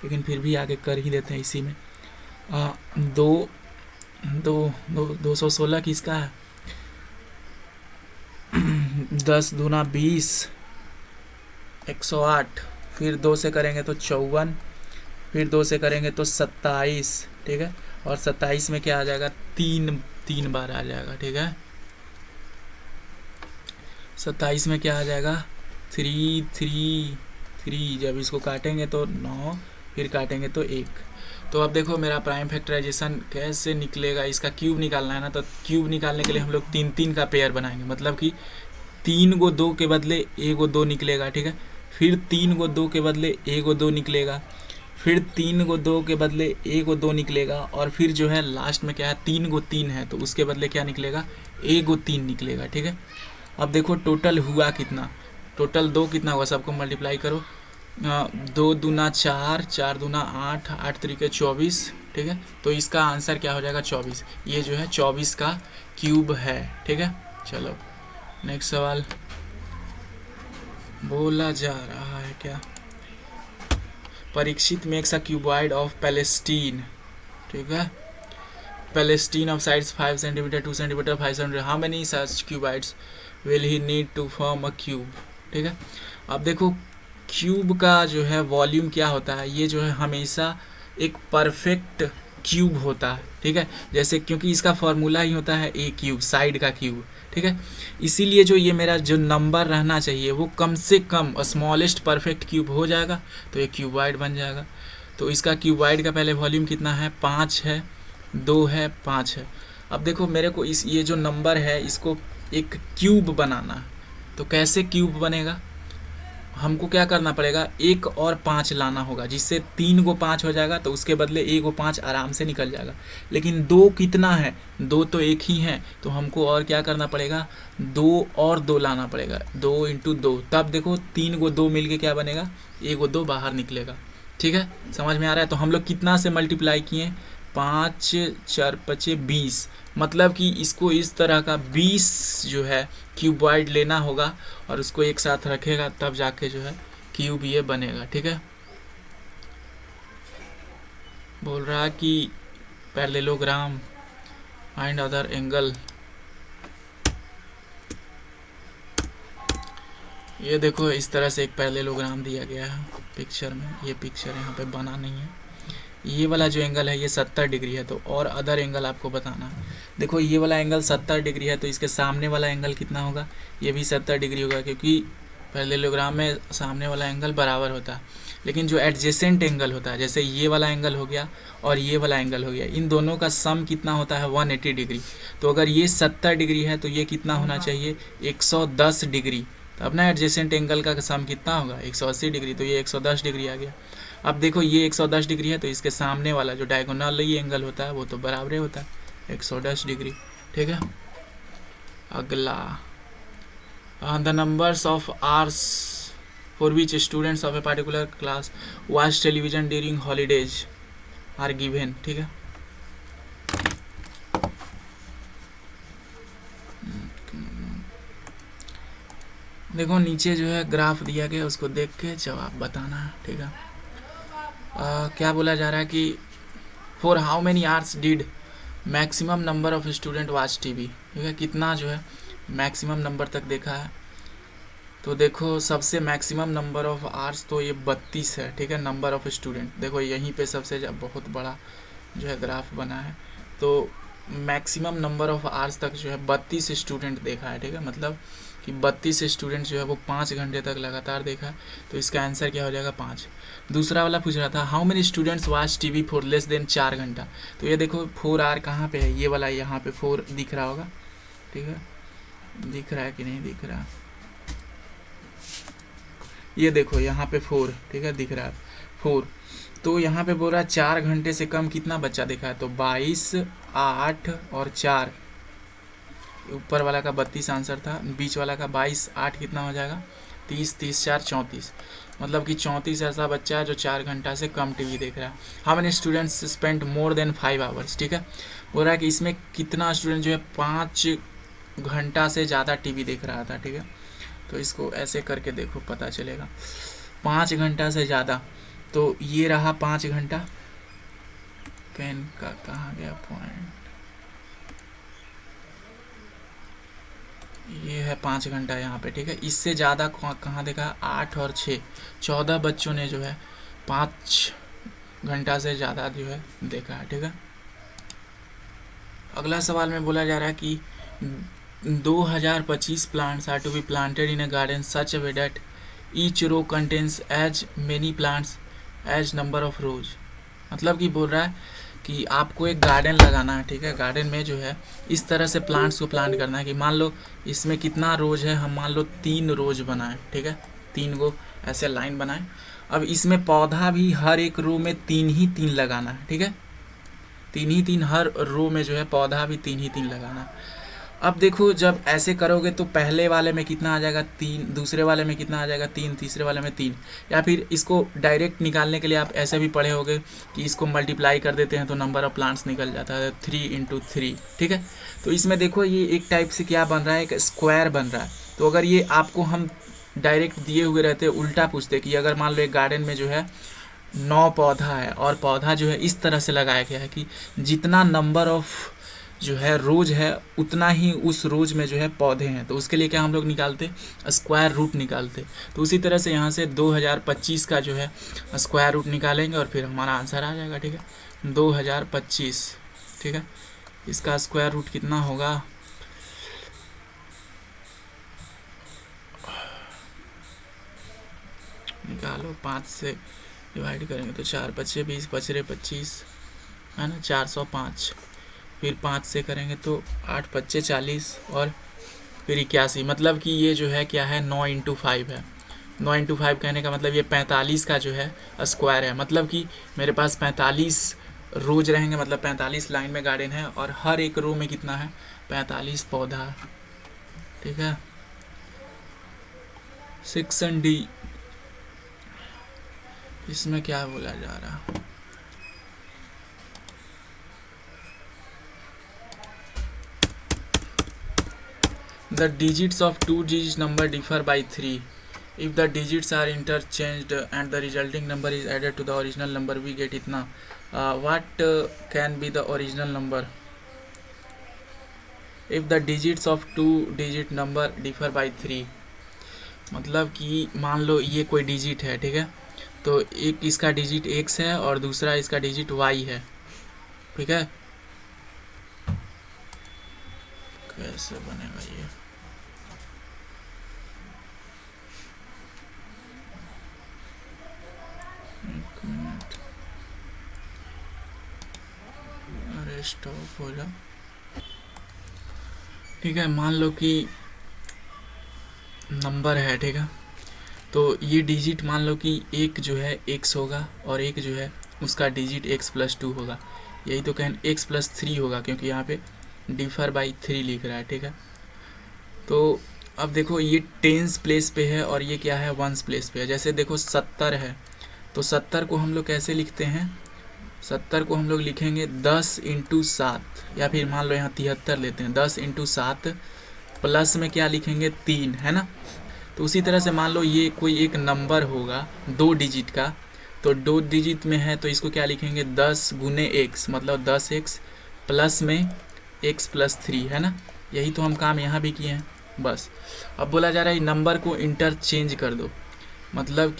लेकिन फिर भी आगे कर ही देते हैं इसी में। 216 किसका है, 10 दूना 20, 108, फिर 2 से करेंगे तो 54, फिर 2 से करेंगे तो 27, ठीक है, और 27 में क्या आ जाएगा, 3 बार आ जाएगा, ठीक है। 27 में क्या आ जाएगा, 3 3 3, जब इसको काटेंगे तो 9, फिर काटेंगे तो 1। तो अब देखो मेरा प्राइम फैक्टराइजेशन कैसे निकलेगा, इसका क्यूब निकालना है ना, तो क्यूब निकालने के लिए हम लोग 3 का पेयर बनाएंगे, मतलब कि 3 को 2 के बदले 1 को 2 निकलेगा, ठीक है, फिर 3 को 2 के बदले 1 को 2 निकलेगा, फिर 3 को 2 के बदले 1 को 2 निकलेगा, और फिर जो है लास्ट में क्या है, 3 को 3 है तो उसके बदले क्या निकलेगा, 1 को 3 निकलेगा, ठीक है। अब देखो टोटल हुआ कितना, टोटल 2 कितना हुआ, सबको मल्टीप्लाई करो, 2 दूना 4, 4 दूना 8, 8 तरीके 24, ठीक है। तो इसका आंसर क्या हो जाएगा, 24, ये जो है 24 का क्यूब है, ठीक है। चलो नेक्स्ट सवाल बोला जा रहा है क्या, Parikshit makes a cuboid of plasticine, ठीक है, plasticine of sides 5 centimetre, 2 centimetre, 5 centimetre, how many such cuboids will he need to form a cube, ठीक है। अब देखो क्यूब का जो है वॉल्यूम क्या होता है, ये जो है हमेशा एक परफेक्ट क्यूब होता है, ठीक है, जैसे क्योंकि इसका फॉर्मूला ही होता है ए क्यूब, साइड का क्यूब, ठीक है। इसीलिए जो ये मेरा जो नंबर रहना चाहिए वो कम से कम स्मॉलेस्ट परफेक्ट क्यूब हो जाएगा, तो ये क्यूबॉइड बन जाएगा। तो इसका क्यूबॉइड का पहले वॉल्यूम कितना है, 5 है, 2 है, 5 है। अब देखो मेरे को इस ये जो नंबर है इसको एक क्यूब बनाना है, तो कैसे क्यूब बनेगा, हमको क्या करना पड़ेगा, 1 और 5 लाना होगा, जिससे 3 को 5 हो जाएगा, तो उसके बदले 1 को 5 आराम से निकल जाएगा। लेकिन 2 कितना है, 2 तो एक ही है, तो हमको और क्या करना पड़ेगा, 2 और 2 लाना पड़ेगा, 2 इंटू 2, तब देखो 3 को 2 मिल के क्या बनेगा, 1 को 2 बाहर निकलेगा, ठीक है, समझ में आ रहा है। तो हम लोग कितना से मल्टीप्लाई किए, 5 4 5 20, मतलब कि इसको इस तरह का 20 जो है क्यूबॉइड लेना होगा और उसको एक साथ रखेगा, तब जाके जो है क्यूब ये बनेगा, ठीक है। बोल रहा है कि पैरेललोग्राम फाइंड अदर एंगल, ये देखो इस तरह से एक पैरेललोग्राम दिया गया है पिक्चर में, ये पिक्चर यहाँ पे बना नहीं है, ये वाला जो एंगल है ये 70 डिग्री है, तो और अदर एंगल आपको बताना है। देखो ये वाला एंगल 70 डिग्री है, तो इसके सामने वाला एंगल कितना होगा, ये भी 70 डिग्री होगा, क्योंकि पैरेललोग्राम में सामने वाला एंगल बराबर होता है। लेकिन जो एडजेसेंट एंगल होता है, जैसे ये वाला एंगल हो गया और ये वाला एंगल हो गया, इन दोनों का सम कितना होता है, 180 डिग्री। तो अगर ये 70 डिग्री है तो ये कितना होना चाहिए, 110 डिग्री, तब ना एडजेसेंट एंगल का सम कितना होगा, 180 डिग्री, तो ये 110 डिग्री आ गया। अब देखो ये 110 डिग्री है, तो इसके सामने वाला जो डायगोनल ये एंगल होता है वो तो बराबर होता है, 110 डिग्री, ठीक है। अगला, the numbers of hours for which students of a particular class watch television during holidays are given, ठीक है। देखो नीचे जो है ग्राफ दिया गया, उसको देख के जवाब बताना है, ठीक है। क्या बोला जा रहा है कि for how many hours did maximum number of student watch TV, ठीक है, कितना जो है मैक्सिमम नंबर तक देखा है। तो देखो सबसे मैक्सिमम नंबर ऑफ आवर्स तो ये 32 है, ठीक है, नंबर ऑफ स्टूडेंट। देखो यहीं पे सबसे बहुत बड़ा जो है ग्राफ बना है। तो मैक्सिमम नंबर ऑफ आवर्स तक जो है 32 स्टूडेंट देखा है, ठीक है, मतलब कि 32 स्टूडेंट जो है वो 5 घंटे तक लगातार देखा है। तो इसका आंसर क्या हो जाएगा 5। दूसरा वाला पूछ रहा था how many students watch TV for less than 4 घंटा। तो ये देखो 4 आवर कहाँ पे है, ये वाला यहाँ पे 4 दिख रहा होगा, ठीक है, दिख रहा है कि नहीं दिख रहा, ये देखो यहाँ पे 4, ठीक है, दिख रहा है 4। तो यहाँ पे बोल रहा है 4 घंटे से कम कितना बच्चा देखा है, तो 22, 8 और 4, ऊपर वाला का 32 आंसर था, बीच वाला का 22, 8 कितना हो जाएगा 30, 30 4 34, मतलब कि 34 ऐसा बच्चा है जो 4 घंटा से कम टीवी देख रहा है। How many students spend more than 5 hours, ठीक है, बोल रहा है कि इसमें कितना स्टूडेंट जो है 5 घंटा से ज़्यादा टीवी देख रहा था, ठीक है। तो इसको ऐसे करके देखो पता चलेगा 5 घंटा से ज़्यादा। तो ये रहा 5 घंटा, पेन का कहाँ गया पॉइंट, ये है 5 घंटा यहाँ पे, ठीक है। इससे ज़्यादा कहाँ देखा, 8 और 6, 14 बच्चों ने जो है 5 घंटा से ज़्यादा जो है देखा है, ठीक है। अगला सवाल में बोला जा रहा है कि 2025 plants are to be planted in a garden such a way that each row contains as many plants as number of rows. मतलब कि बोल रहा है कि आपको एक गार्डन लगाना है, ठीक है, गार्डन में जो है इस तरह से प्लांट्स को प्लांट करना है कि मान लो इसमें कितना रोज है, हम मान लो 3 रोज बनाएं, ठीक है, 3 को ऐसे लाइन बनाएं। अब इसमें पौधा भी हर एक रो में 3 ही 3 लगाना है, ठीक है, 3 ही 3 हर रो में जो है पौधा भी 3 ही 3 लगाना है। अब देखो जब ऐसे करोगे तो पहले वाले में कितना आ जाएगा 3, दूसरे वाले में कितना आ जाएगा 3, तीसरे वाले में 3। या फिर इसको डायरेक्ट निकालने के लिए आप ऐसे भी पढ़े होगे कि इसको मल्टीप्लाई कर देते हैं तो नंबर ऑफ प्लांट्स निकल जाता है 3 × 3, ठीक है। तो इसमें देखो ये एक टाइप से क्या बन रहा है, एक स्क्वायर बन रहा है। तो अगर ये आपको हम डायरेक्ट दिए हुए रहते उल्टा पूछते कि अगर मान लो एक गार्डन में जो है 9 पौधा है और पौधा जो है इस तरह से लगाया गया है कि जितना नंबर ऑफ जो है रोज है उतना ही उस रोज में जो है पौधे हैं, तो उसके लिए क्या हम लोग निकालते, स्क्वायर रूट निकालते। तो उसी तरह से यहाँ से 2025 का जो है स्क्वायर रूट निकालेंगे और फिर हमारा आंसर आ जाएगा, ठीक है, 2025, ठीक है। इसका स्क्वायर रूट कितना होगा, निकालो, 5 से डिवाइड करेंगे तो 4 × 5 = 20, 5 × 25 है ना, 405, फिर 5 से करेंगे तो 8 × 5 = 40 और फिर 81, मतलब कि ये जो है क्या है 9 × 5 है। 9 × 5 कहने का मतलब ये 45 का जो है स्क्वायर है, मतलब कि मेरे पास 45 रोज रहेंगे, मतलब 45 लाइन में गार्डन है और हर एक रो में कितना है 45 पौधा, ठीक है। सेक्शन डी, इसमें क्या बोला जा रहा है, the digits of 2-digit number differ by 3. If the digits are interchanged and the resulting number is added to the original number, we get itna. What can be the original number? If the digits of 2-digit number differ by 3, मतलब कि मान लो ये कोई डिजिट है, ठीक है, तो एक इसका डिजिट x है और दूसरा इसका डिजिट y है, ठीक है। कैसे बनेगा ये, एक मिनट, अरे स्टॉप हो जा, ठीक है। मान लो कि नंबर है, ठीक है, तो ये डिजिट मान लो कि एक जो है x होगा और एक जो है उसका डिजिट x+2 होगा, यही तो कहें x+3 होगा क्योंकि यहाँ पे डिफर बाई 3 लिख रहा है, ठीक है। तो अब देखो ये टेंस प्लेस पे है और ये क्या है वंस प्लेस पे है। जैसे देखो 70 है तो 70 को हम लोग कैसे लिखते हैं, 70 को हम लोग लिखेंगे 10 × 7, या फिर मान लो यहाँ 73 लेते हैं, 10 × 7 प्लस में क्या लिखेंगे 3, है ना। तो उसी तरह से मान लो ये कोई एक नंबर होगा 2 डिजिट का, तो 2 डिजिट में है तो इसको क्या लिखेंगे 10 गुने x, मतलब 10x प्लस में x प्लस 3, है ना। यही तो हम काम यहाँ भी किए हैं बस। अब बोला जा रहा है नंबर को इंटरचेंज कर दो, मतलब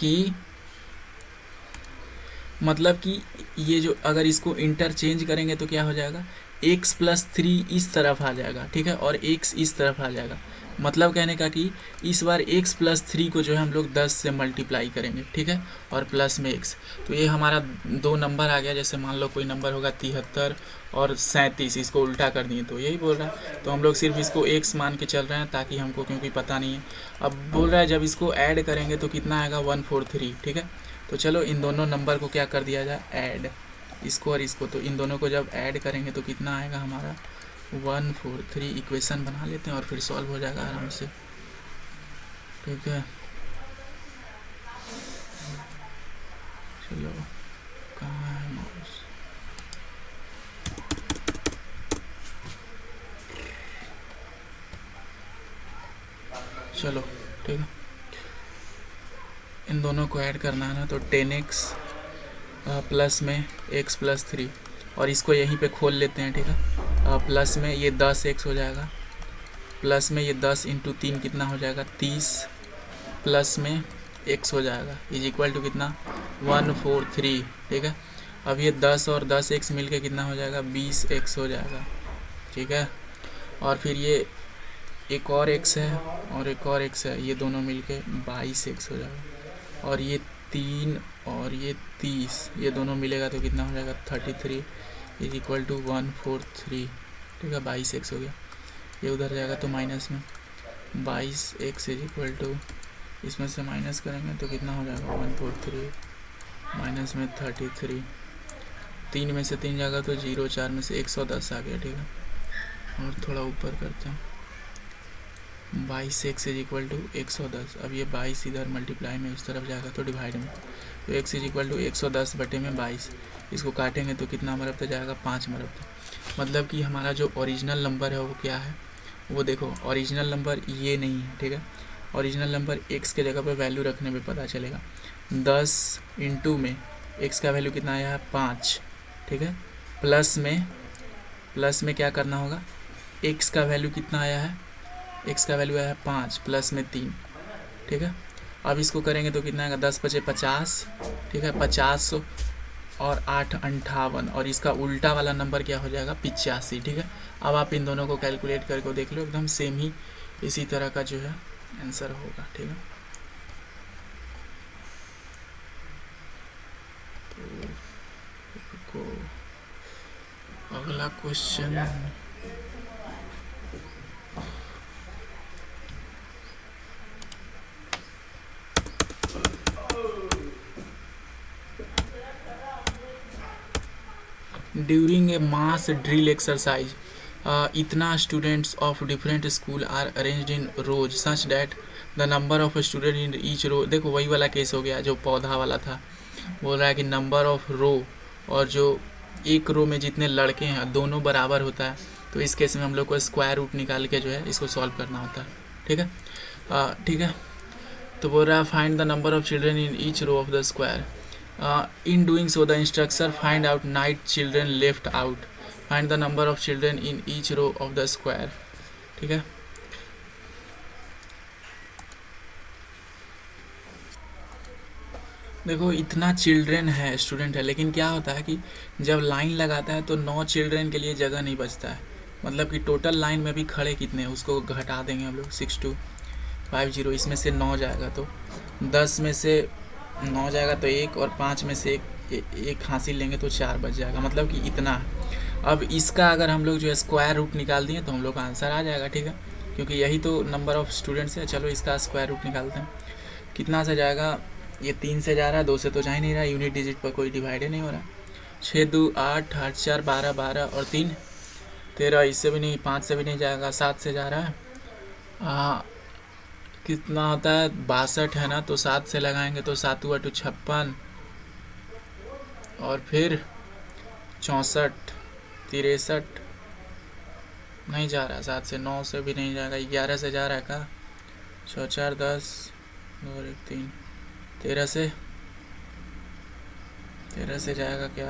कि ये जो अगर इसको इंटरचेंज करेंगे तो क्या हो जाएगा, x प्लस 3 इस तरफ आ जाएगा, ठीक है, और x इस तरफ आ जाएगा। मतलब कहने का कि इस बार x प्लस 3 को जो है हम लोग 10 से मल्टीप्लाई करेंगे, ठीक है, और प्लस में x। तो ये हमारा 2 नंबर आ गया। जैसे मान लो कोई नंबर होगा 73 और 37, इसको उल्टा कर दिए तो यही बोल रहा है। तो हम लोग सिर्फ इसको x मान के चल रहे हैं ताकि हमको, क्योंकि पता नहीं है। अब बोल रहा है जब इसको ऐड करेंगे तो कितना आएगा 143, ठीक है। तो चलो इन दोनों नंबर को क्या कर दिया जाए, ऐड, इसको और इसको। तो इन दोनों को जब ऐड करेंगे तो कितना आएगा हमारा 143। इक्वेशन बना लेते हैं और फिर सॉल्व हो जाएगा आराम से, ठीक है। चलो कहाँ है माउस, चलो ठीक है। इन दोनों को ऐड करना है ना, तो 10x प्लस में x प्लस 3, और इसको यहीं पे खोल लेते हैं, ठीक है। प्लस में ये 10x हो जाएगा, प्लस में ये 10 इंटू 3 कितना हो जाएगा 30, प्लस में x हो जाएगा इज इक्वल टू कितना 143, ठीक है। अब ये 10 और 10x मिल के कितना हो जाएगा 20x हो जाएगा, ठीक है। और फिर ये एक और x है और एक और x है, ये दोनों मिल के 22x हो जाएगा। और ये 3 और ये 30, ये दोनों मिलेगा तो कितना हो जाएगा 33 इज इक्वल टू 143, ठीक है। 22x हो गया, ये उधर जाएगा तो माइनस में 22x इज इक्वल टू, इसमें से माइनस करेंगे तो कितना हो जाएगा 143 माइनस में 33, 3 में से 3 जाएगा तो 0, 4 में से 110 आ गया, ठीक है। और थोड़ा ऊपर करते हैं, 22x इज इक्वल टू 110। अब ये 22 इधर मल्टीप्लाई में उस तरफ जाएगा तो डिवाइड में, तो x इज इक्वल टू 110 बटे में 22। इसको काटेंगे तो कितना मरब तक जाएगा 5 मरब तक। मतलब कि हमारा जो ओरिजिनल नंबर है वो क्या है, वो देखो ओरिजिनल नंबर ये नहीं है, ठीक है। ओरिजिनल नंबर x के जगह पे वैल्यू रखने में पता चलेगा। 10 इंटू में x का वैल्यू कितना आया है 5, ठीक है। प्लस में क्या करना होगा, x का वैल्यू कितना आया है, x का वैल्यू आया है 5 प्लस में 3, ठीक है। अब इसको करेंगे तो कितना आएगा 10 × 5 = 50, ठीक है। 50 और 8 = 58, और इसका उल्टा वाला नंबर क्या हो जाएगा 85, ठीक है। अब आप इन दोनों को कैलकुलेट करके देख लो, एकदम सेम ही इसी तरह का जो है आंसर होगा, ठीक है। तो अगला question, during a mass drill exercise इतना students of different school are arranged in rows such that the number of student in each row. देखो वही वाला केस हो गया जो पौधा वाला था। बोल रहा है कि नंबर ऑफ रो और जो एक रो में जितने लड़के हैं दोनों बराबर होता है। तो इस केस में हम लोग को स्क्वायर रूट निकाल के जो है इसको सॉल्व करना होता है, ठीक है। ठीक है, तो बोल रहा है find the number of children in each row of the square. In doing so, the instructor find out 9 children left out. Find the number of children in each row of the square. ठीक है, देखो इतना चिल्ड्रेन है, स्टूडेंट है, लेकिन क्या होता है कि जब लाइन लगाता है तो 9 चिल्ड्रेन के लिए जगह नहीं बचता है। मतलब कि टोटल लाइन में भी खड़े कितने हैं उसको घटा देंगे हम लोग 6250, इसमें से 9 जाएगा तो 10 में से 9 जाएगा तो 1, और 5 में से एक हासिल लेंगे तो 4 बच जाएगा। मतलब कि इतना है। अब इसका अगर हम लोग जो है स्क्वायर रूट निकाल दिए तो हम लोग का आंसर आ जाएगा, ठीक है, क्योंकि यही तो नंबर ऑफ स्टूडेंट्स है। चलो इसका स्क्वायर रूट निकालते हैं, कितना से जाएगा, ये 3 से जा रहा है, 2 से तो जा ही नहीं रहा, यूनिट डिजिट पर कोई डिवाइड ही नहीं हो रहा। 6 2 8 8 4 12 12 और 3 13, इससे भी नहीं, 5 से भी नहीं जाएगा, 7 से जा रहा है। कितना होता है 62 है ना, तो 7 से लगाएंगे तो 7 × 8 = 56, और फिर 64 63 नहीं जा रहा, 7 से 9 से भी नहीं जाएगा, 11 से जा रहा है का, 6 4 10 2 1 3 13 से 13 से जाएगा क्या?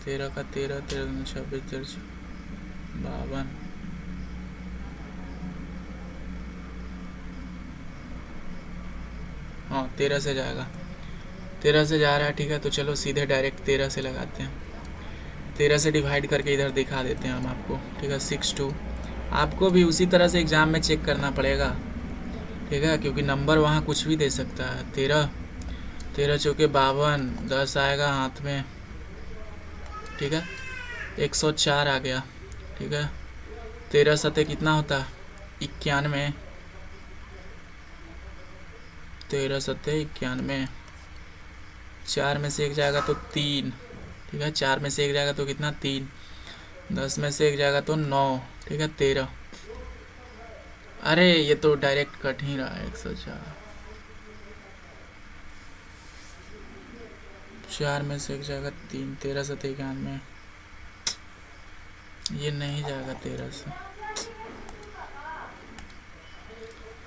13 का 13, 13 26, 13 52। हाँ 13 से जाएगा, 13 से जा रहा है। ठीक है, तो चलो सीधे डायरेक्ट 13 से लगाते हैं। 13 से डिवाइड करके इधर दिखा देते हैं हम आपको। ठीक है, 6 2। आपको भी उसी तरह से एग्ज़ाम में चेक करना पड़ेगा। ठीक है, क्योंकि नंबर वहाँ कुछ भी दे सकता है। 13 13 चौके 52, 10 आएगा हाथ में। ठीक है, 104 आ गया। ठीक है, 13 सतह कितना होता है? 91। 13 सतह 91। 4 में से 1 जाएगा तो 3। ठीक है, 4 में से 1 जाएगा तो कितना? 3। 10 में से 1 जाएगा तो 9। ठीक है, 13। अरे ये तो डायरेक्ट कट ही रहा है। 104। 4 में से 1 जाएगा 3। 13 सतह 91। ये नहीं जाएगा 13 से।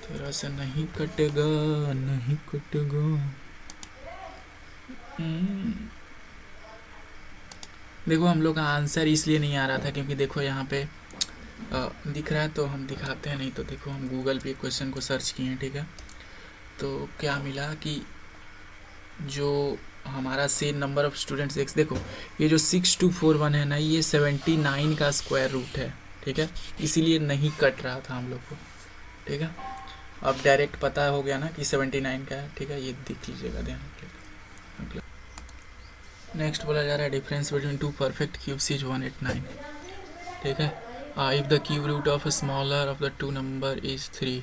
13 से नहीं कटेगा, नहीं कटेगा। देखो हम लोग का आंसर इसलिए नहीं आ रहा था क्योंकि देखो यहाँ पे दिख रहा है तो हम दिखाते हैं, नहीं तो देखो हम गूगल पे क्वेश्चन को सर्च किए हैं। ठीक है, तो क्या मिला कि जो हमारा same number of students x, देखो ये जो 6241 है ना, ये 79 का स्क्वायर रूट है। ठीक है, इसीलिए नहीं कट रहा था हम लोग को। ठीक है, अब डायरेक्ट पता हो गया ना कि 79 का है। ठीक है, ये देख लीजिएगा ध्यान। नेक्स्ट बोला जा रहा है difference between two perfect cubes is 189। ठीक है, if the cube root of a smaller of the two number is 3।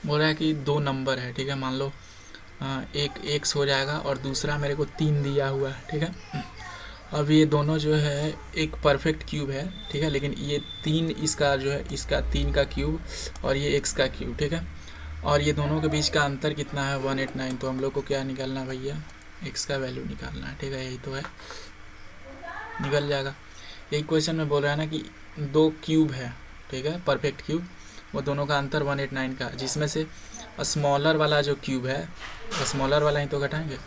बोल रहा है कि दो नंबर है। ठीक है, मान लो एक एक्स हो जाएगा और दूसरा मेरे को 3 दिया हुआ है। ठीक है, अब ये दोनों जो है एक परफेक्ट क्यूब है। ठीक है, लेकिन ये 3 इसका जो है, इसका 3 का क्यूब और ये एक्स का क्यूब। ठीक है, और ये दोनों के बीच का अंतर कितना है? 189। तो हम लोग को क्या निकालना है भैया? एक्स का वैल्यू निकालना है। ठीक है, यही तो है, निकल जाएगा। यही क्वेश्चन में बोल रहा है ना कि दो क्यूब है। ठीक है, परफेक्ट क्यूब, वो दोनों का अंतर 189 का, जिसमें से स्मॉलर वाला जो क्यूब है, स्मॉलर वाला ही तो घटाएंगे,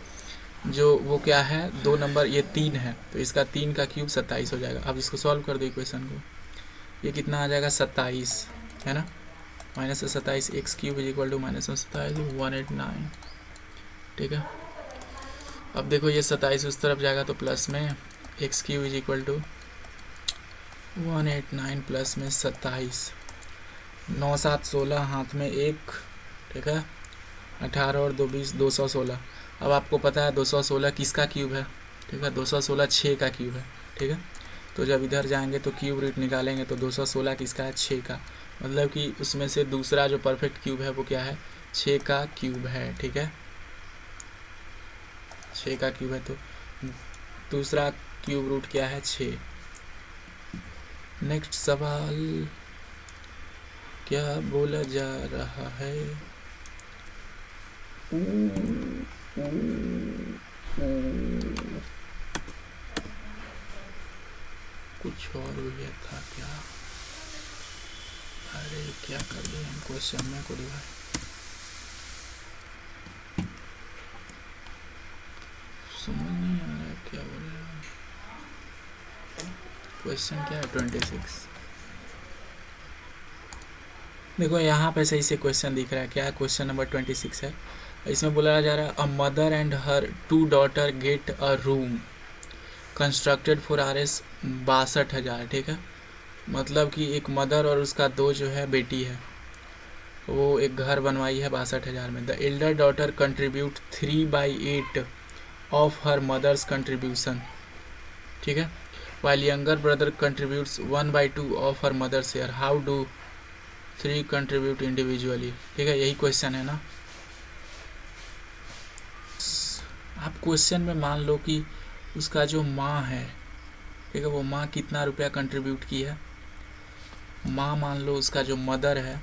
जो वो क्या है? 2 नंबर, ये 3 है तो इसका 3 का क्यूब 27 हो जाएगा। अब इसको सॉल्व कर दो इक्वेशन को, ये कितना आ जाएगा? 27 है ना, minus 27 x cube is equal to minus 27 189। ठीक है, अब देखो ये 27 उस तरफ जाएगा तो प्लस में x cube is equal to 189 plus में 27। 9 7 16 हाथ में 1। ठीक है, 18 और 2 20, 216। अब आपको पता है 216 किसका क्यूब है? ठीक है, 216 6 का क्यूब है। ठीक है, तो जब इधर जाएंगे तो क्यूब रूट निकालेंगे तो 216 किसका है? 6 का। मतलब कि उसमें से दूसरा जो परफेक्ट क्यूब है वो क्या है? 6 का क्यूब है। ठीक है, 6 का क्यूब है तो दूसरा क्यूब रूट क्या है? 6। नेक्स्ट सवाल क्या बोला जा रहा है? कुछ और भी था क्या? अरे क्या कर दिया हम क्वेश्चन में को भाई, समझ नहीं आ रहा है क्या बोल रहे हैं। क्वेश्चन क्या है? 26। देखो यहाँ पे सही से क्वेश्चन दिख रहा है। क्या क्वेश्चन नंबर 26 है। इसमें बोला जा रहा है a mother and her 2 daughter get a room constructed for RS 62,000। ठीक है, मतलब कि एक मदर और उसका 2 जो है बेटी है, वो एक घर बनवाई है 62,000 में। The elder daughter contribute 3/8 of her mother's contribution. ठीक है, while younger brother contributes 1/2 of her mother share. How do 3 contribute individually? ठीक है, यही क्वेश्चन है ना। आप क्वेश्चन में मान लो कि उसका जो माँ है, ठीक है, वो माँ कितना रुपया कंट्रीब्यूट की है? माँ मान लो उसका जो मदर है,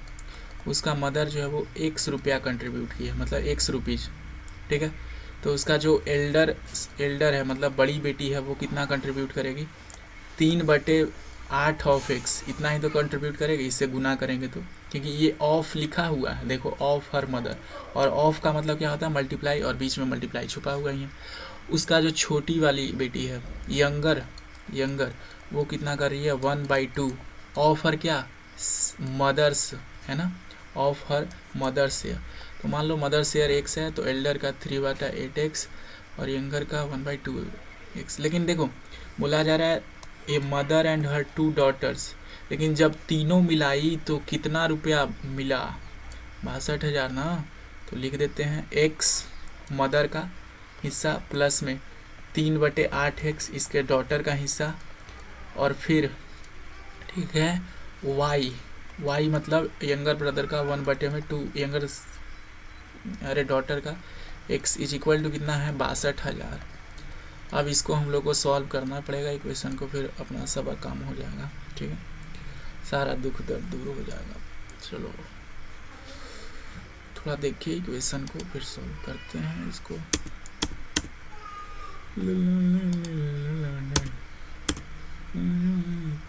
उसका मदर जो है वो x रुपया कंट्रीब्यूट की है, मतलब x रुपीज़। ठीक है, तो उसका जो एल्डर है मतलब बड़ी बेटी है, वो कितना कंट्रीब्यूट करेगी? 3/8 8 ऑफ एक्स, इतना ही तो कंट्रीब्यूट करेगा, इससे गुना करेंगे तो, क्योंकि ये ऑफ लिखा हुआ है, देखो ऑफ हर मदर, और ऑफ का मतलब क्या होता है, मल्टीप्लाई, और बीच में मल्टीप्लाई छुपा हुआ ही है। उसका जो छोटी वाली बेटी है यंगर वो कितना कर रही है, 1/2 ऑफ हर क्या, मदर्स, है ना, ऑफ हर मदर शेयर। तो मान लो मदर शेयर एक्स है, तो एल्डर का 3/8x और यंगर का 1/2x। लेकिन देखो बोला जा रहा है a mother and her 2 daughters, लेकिन जब तीनों मिलाई तो कितना रुपया मिला, 62,000 ना। तो लिख देते हैं एक्स मदर का हिस्सा प्लस में 3/8x इसके डॉटर का हिस्सा, और फिर ठीक है वाई मतलब यंगर ब्रदर का 1/2 यंगर अरे डॉटर का x इज इक्वल टू कितना है, 62,000। अब इसको हम लोग को सॉल्व करना पड़ेगा इक्वेशन को, फिर अपना सब काम हो जाएगा, ठीक है, सारा दुख दर्द दूर हो जाएगा। चलो थोड़ा देखिए इक्वेशन को, फिर सॉल्व करते हैं इसको।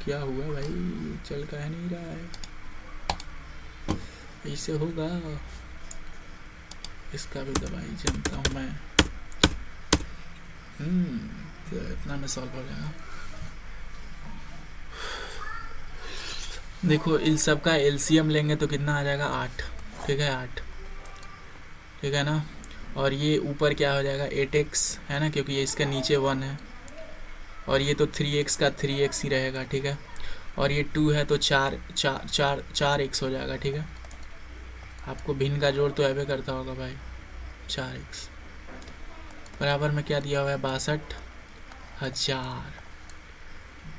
क्या हुआ भाई, चल का नहीं रहा है, ऐसे होगा, इसका भी दवाई जानता हूँ मैं। तो इतना में सॉल्व हो जाएगा। देखो इन सब का एलसीएम लेंगे तो कितना आ जाएगा, 8, ठीक है 8, ठीक है ना। और ये ऊपर क्या हो जाएगा, 8x है ना, क्योंकि ये इसके नीचे 1 है, और ये तो 3x का 3x ही रहेगा, ठीक है। और ये 2 है तो 4x हो जाएगा, ठीक है। आपको भिन्न का जोड़ तो ऐवे करता होगा भाई, 4x बराबर में क्या दिया हुआ है, 62,000,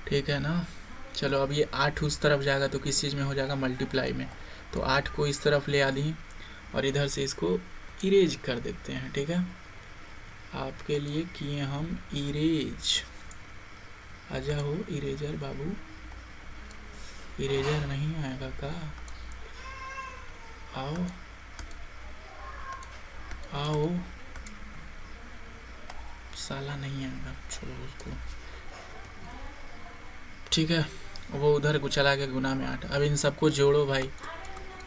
ठीक है ना। चलो अब ये 8 उस तरफ जाएगा तो किस चीज़ में हो जाएगा, मल्टीप्लाई में। तो 8 को इस तरफ ले आ दी और इधर से इसको इरेज कर देते हैं, ठीक है। आपके लिए किए हम इरेज, आ जाओ इरेजर बाबू, इरेजर नहीं आएगा का, आओ आओ, साला नहीं आएगा, छोड़ो उसको, ठीक है। वो उधर को चला गया गुना में 8। अब इन सबको जोड़ो भाई,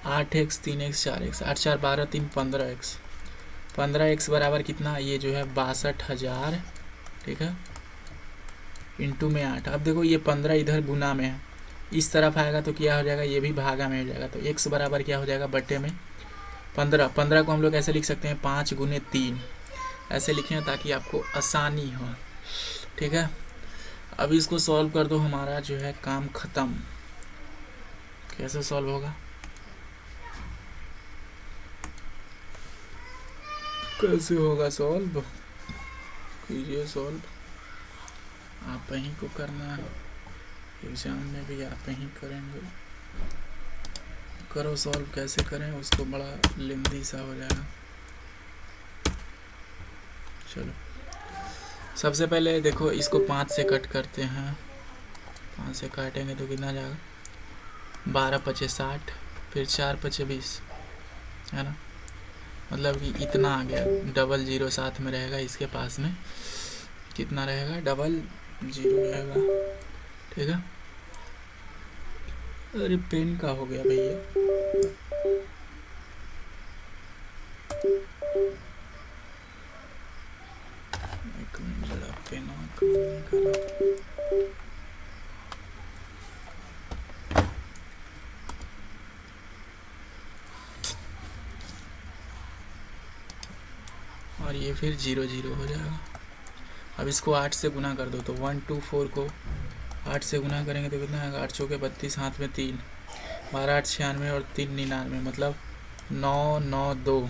8x 3x 4x, 8 4 12 3 15x, 15x बराबर कितना, ये जो है 62,000, ठीक है, इंटू में 8। अब देखो ये 15 इधर गुना में है, इस तरफ आएगा तो क्या हो जाएगा, ये भी भागा में हो जाएगा, तो x बराबर क्या हो जाएगा, बटे में 15। 15 को हम लोग ऐसे लिख सकते हैं 5 गुने 3, ऐसे लिखें ताकि आपको आसानी हो, ठीक है। अब इसको सॉल्व कर दो, हमारा जो है काम ख़त्म। कैसे सॉल्व होगा, कैसे होगा सॉल्व, कीजिए सॉल्व, आप ही को करना है, एग्जाम में भी आप ही करेंगे। करो सॉल्व, कैसे करें उसको, बड़ा लेंदी सा हो जाएगा। चलो सबसे पहले देखो इसको 5 से कट करते हैं, 5 से काटेंगे तो कितना जाएगा, 12 पचे 60, फिर 4 पचे 20, है ना, मतलब कि इतना आ गया। डबल जीरो साथ में रहेगा, इसके पास में कितना रहेगा, डबल जीरो रहेगा, ठीक है। अरे पेन का हो गया भैया, एक मिनट जरा पेन काम नहीं कर रहा। और ये फिर 0 0 हो जाएगा। अब इसको 8 से गुना कर दो, तो 1 2 4 को 8 से गुना करेंगे तो कितना आएगा, 8 चौके 32, हाथ में 3, 12 8 96 और 3 99, मतलब 9 9 2,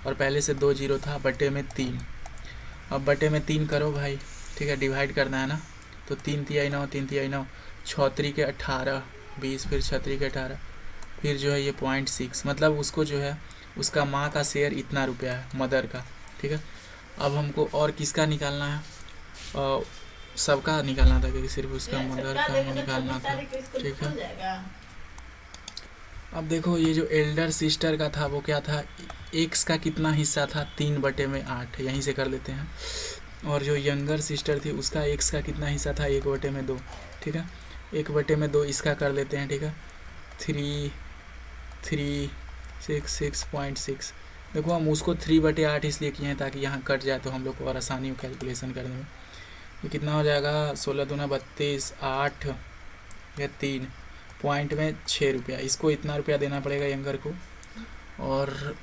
और पहले से 2 0 था, बटे में 3। अब बटे में 3 करो भाई, ठीक है, डिवाइड करना है ना, तो 3 तिहाई 9, 3 तिहाई 9, 6 3 18 20, फिर 6 3 18, फिर जो है ये 0.6, मतलब उसको जो है उसका माँ का शेयर इतना रुपया है, मदर का, ठीक है। अब हमको और किसका निकालना है, सबका निकालना था, क्योंकि सिर्फ उसका मदर का ही निकालना था, ठीक है। अब देखो ये जो एल्डर सिस्टर का था वो क्या था, एक्स का कितना हिस्सा था, 3/8, यहीं से कर लेते हैं। और जो यंगर सिस्टर थी उसका एक्स का कितना हिस्सा था, 1/2, ठीक है। 1/2 इसका कर लेते हैं, ठीक है, 336.6। देखो हम उसको 3/8 इसलिए किए हैं ताकि यहाँ कट जाए तो हम लोग को और आसानी हो कैलकुलेशन करने में। ये कितना हो जाएगा, 16 दूना 32, 8 या 3 पॉइंट में 6 रुपया। इसको इतना रुपया देना पड़ेगा यंगर को, और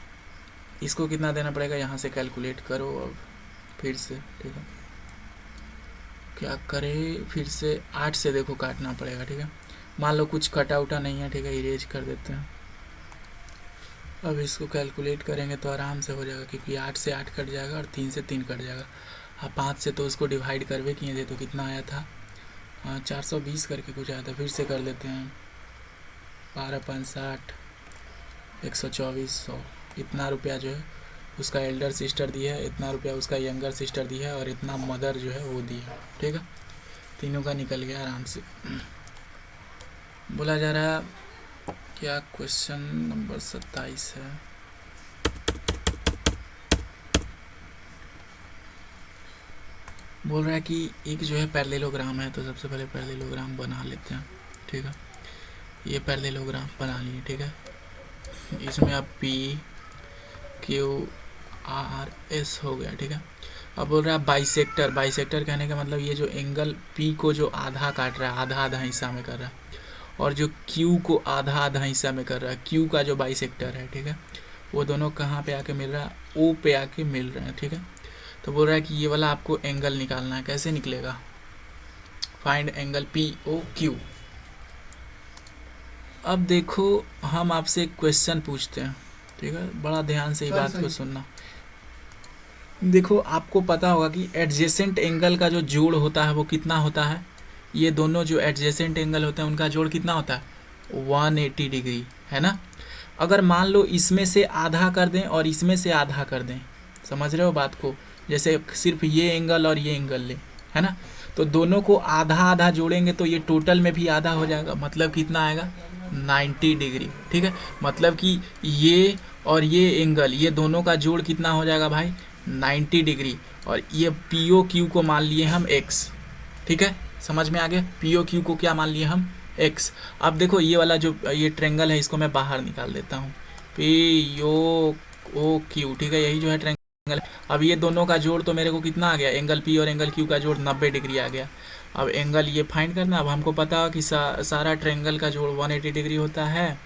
इसको कितना देना पड़ेगा यहाँ से कैलकुलेट करो अब फिर से, ठीक है, क्या करें फिर से 8 से देखो काटना पड़ेगा, ठीक है। मान लो कुछ कटा उटा नहीं है, ठीक है, इरेज कर देते हैं। अब इसको कैलकुलेट करेंगे तो आराम से हो जाएगा, क्योंकि 8 से 8 कट जाएगा और 3 से 3 कट जाएगा। हाँ 5 से तो उसको डिवाइड करवे किए थे तो कितना आया था, 420 करके कुछ आया था। फिर से कर लेते हैं, 12×5 = 124। इतना रुपया जो है उसका एल्डर सिस्टर दिया है, इतना रुपया उसका यंगर सिस्टर दिया है, और इतना मदर जो है वो दिया है, ठीक है। तीनों का निकल गया आराम से। बोला जा रहा क्या, क्वेश्चन नंबर 27 है। बोल रहा है कि एक जो है पैरेललोग्राम है, तो सबसे पहले पैरेललोग्राम बना लेते हैं, ठीक है। ये पैरेललोग्राम बना लिए, ठीक है। इसमें अब PQRS हो गया, ठीक है। अब बोल रहा है बाइसेक्टर। बाइसेक्टर कहने का मतलब ये जो एंगल P को जो आधा काट रहा है, आधा आधा हिस्सा में कर रहा है, और जो Q को आधा आधा हिस्सा में कर रहा है, Q का जो बाइसेक्टर है, ठीक है, वो दोनों कहाँ पे आके मिल रहा है, O पे आके मिल रहे हैं, ठीक है। तो बोल रहा है कि ये वाला आपको एंगल निकालना है। कैसे निकलेगा, फाइंड एंगल POQ। अब देखो हम आपसे एक क्वेश्चन पूछते हैं, ठीक है, बड़ा ध्यान से ही बात को सुनना। देखो आपको पता होगा कि एडजेसेंट एंगल का जो जोड़ होता है वो कितना होता है, ये दोनों जो एडजेसेंट एंगल होते हैं उनका जोड़ कितना होता है, 180 डिग्री, है ना। अगर मान लो इसमें से आधा कर दें और इसमें से आधा कर दें, समझ रहे हो बात को, जैसे सिर्फ ये एंगल और ये एंगल ले, है ना, तो दोनों को आधा आधा जोड़ेंगे तो ये टोटल में भी आधा हो जाएगा, मतलब कितना आएगा, 90 डिग्री, ठीक है। मतलब कि ये और ये एंगल, ये दोनों का जोड़ कितना हो जाएगा भाई, 90 डिग्री। और ये POQ को मान लिए हम x, ठीक है, समझ में आ गया। POQ को क्या मान लिए हम, x। अब देखो ये वाला जो ये ट्रेंगल है इसको मैं बाहर निकाल देता हूँ, POQ, ठीक है, यही जो है ट्रेंगल। अब ये दोनों का जोड़ तो मेरे को कितना आ गया, एंगल P और एंगल Q का जोड़ 90 डिग्री आ गया। अब एंगल ये फाइंड करना। अब हमको पता है कि सारा ट्रेंगल का जोड़ 180 डिग्री होता है।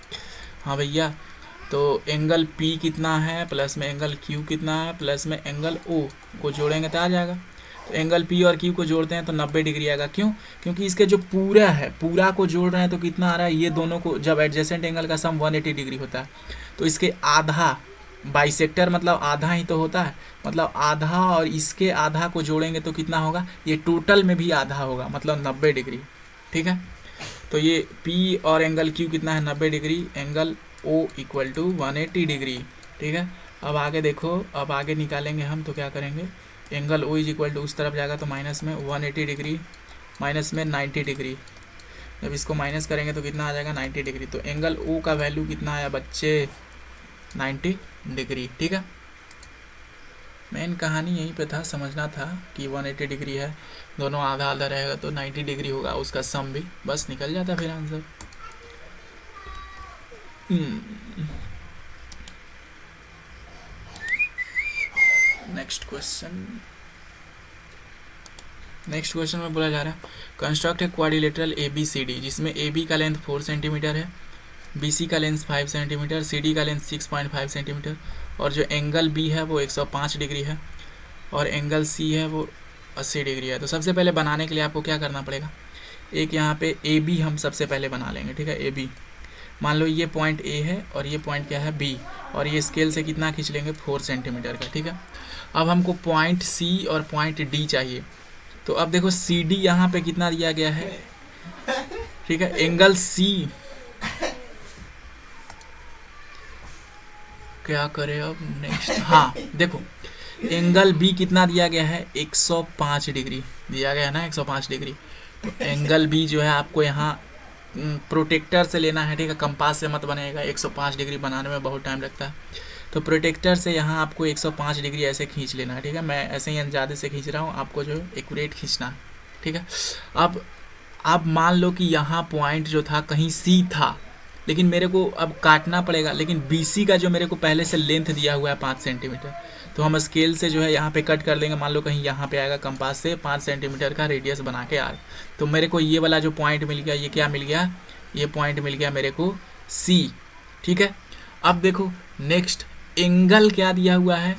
हाँ भैया, तो एंगल P कितना है, प्लस में एंगल Q कितना है, प्लस में एंगल O को जोड़ेंगे तो आ जाएगा। तो एंगल P और Q को जोड़ते हैं तो 90 डिग्री आएगा। क्यों, क्योंकि इसके जो पूरा है, पूरा को जोड़ रहे हैं तो कितना आ रहा है, ये दोनों को, जब एडजेसेंट एंगल का सम 180 डिग्री होता है तो इसके आधा, बाइसेक्टर मतलब आधा ही तो होता है, मतलब आधा और इसके आधा को जोड़ेंगे तो कितना होगा, ये टोटल में भी आधा होगा, मतलब 90 डिग्री, ठीक है। तो ये P और एंगल Q कितना है, 90 डिग्री, एंगल O = 180 डिग्री, ठीक है। अब आगे देखो, अब आगे निकालेंगे हम तो क्या करेंगे, एंगल O = उस तरफ जाएगा तो माइनस में 180 डिग्री, माइनस में 90 डिग्री। जब इसको माइनस करेंगे तो कितना आ जाएगा, 90 डिग्री। तो एंगल O का वैल्यू कितना आया बच्चे, 90 डिग्री, ठीक है। मेन कहानी यहीं पे था, समझना था कि 180 डिग्री है, दोनों आधा आधा रहेगा तो 90 डिग्री होगा उसका सम भी, बस निकल जाता फिर आंसर। नेक्स्ट क्वेश्चन में बोला जा रहा है, कंस्ट्रक्ट ए क्वाड्रिलेटरल ABCD जिसमें AB का लेंथ 4 सेंटीमीटर है, BC का लेंथ 5 सेंटीमीटर, CD का लेंथ 6.5 सेंटीमीटर, और जो एंगल B है वो 105 डिग्री है, और एंगल C है वो 80 डिग्री है। तो सबसे पहले बनाने के लिए आपको क्या करना पड़ेगा, एक यहाँ पे AB हम सबसे पहले बना लेंगे, ठीक है। AB मान लो ये पॉइंट A है और ये पॉइंट क्या है B, और ये स्केल से कितना खींच लेंगे, 4 सेंटीमीटर का, ठीक है। अब हमको पॉइंट C और पॉइंट D चाहिए। तो अब देखो CD यहाँ पे कितना दिया गया है, ठीक है, एंगल C क्या करें अब नेक्स्ट, हाँ देखो एंगल B कितना दिया गया है, 105 डिग्री दिया गया है ना, 105 डिग्री। तो एंगल B जो है आपको यहाँ प्रोटेक्टर से लेना है, ठीक है, कंपास से मत बनेगा, 105 डिग्री बनाने में बहुत टाइम लगता है। तो प्रोटेक्टर से यहाँ आपको 105 डिग्री ऐसे खींच लेना है, ठीक है। मैं ऐसे ही अंदाजे से खींच रहा हूँ, आपको जो है एक्यूरेट खींचना है, ठीक है। अब अब मान लो कि यहाँ पॉइंट जो था कहीं सी था, लेकिन मेरे को अब काटना पड़ेगा, लेकिन BC का जो मेरे को पहले से लेंथ दिया हुआ है 5 सेंटीमीटर, तो हम स्केल से जो है यहाँ पे कट कर देंगे। मान लो कहीं यहाँ पे आएगा, कंपास से 5 सेंटीमीटर का रेडियस बना के आ, तो मेरे को ये वाला जो पॉइंट मिल गया, ये क्या मिल गया, ये पॉइंट मिल गया मेरे को C। ठीक है, अब देखो नेक्स्ट एंगल क्या दिया हुआ है,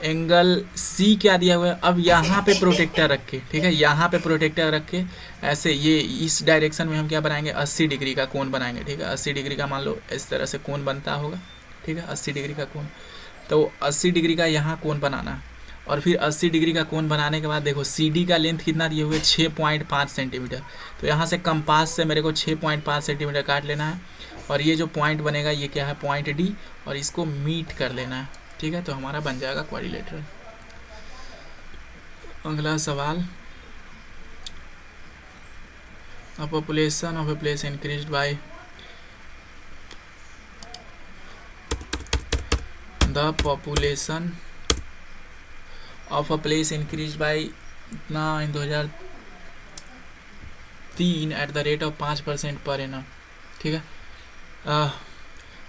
एंगल C क्या दिया हुआ है। अब यहाँ पे प्रोटेक्टर रख के, ठीक है, यहाँ पे प्रोटेक्टर रख के ऐसे ये इस डायरेक्शन में हम क्या बनाएंगे, 80 डिग्री का कोण बनाएंगे। ठीक है, 80 डिग्री का मान लो इस तरह से कोण बनता होगा। ठीक है, 80 डिग्री का कोण, तो 80 डिग्री का यहाँ कोण बनाना है। और फिर 80 डिग्री का कोण बनाने के बाद देखो CD का लेंथ कितना दिए हुए, 6.5 सेंटीमीटर। तो यहाँ से कंपास से मेरे को 6.5 सेंटीमीटर काट लेना है, और ये जो पॉइंट बनेगा ये क्या है, पॉइंट D, और इसको मीट कर लेना है। ठीक है, तो हमारा बन जाएगा क्वाड्रिलेटरल। अगला सवाल, a population of a place increased by the population of a place increase by इतना इन 2003 at the rate of 5% per annum. ठीक है,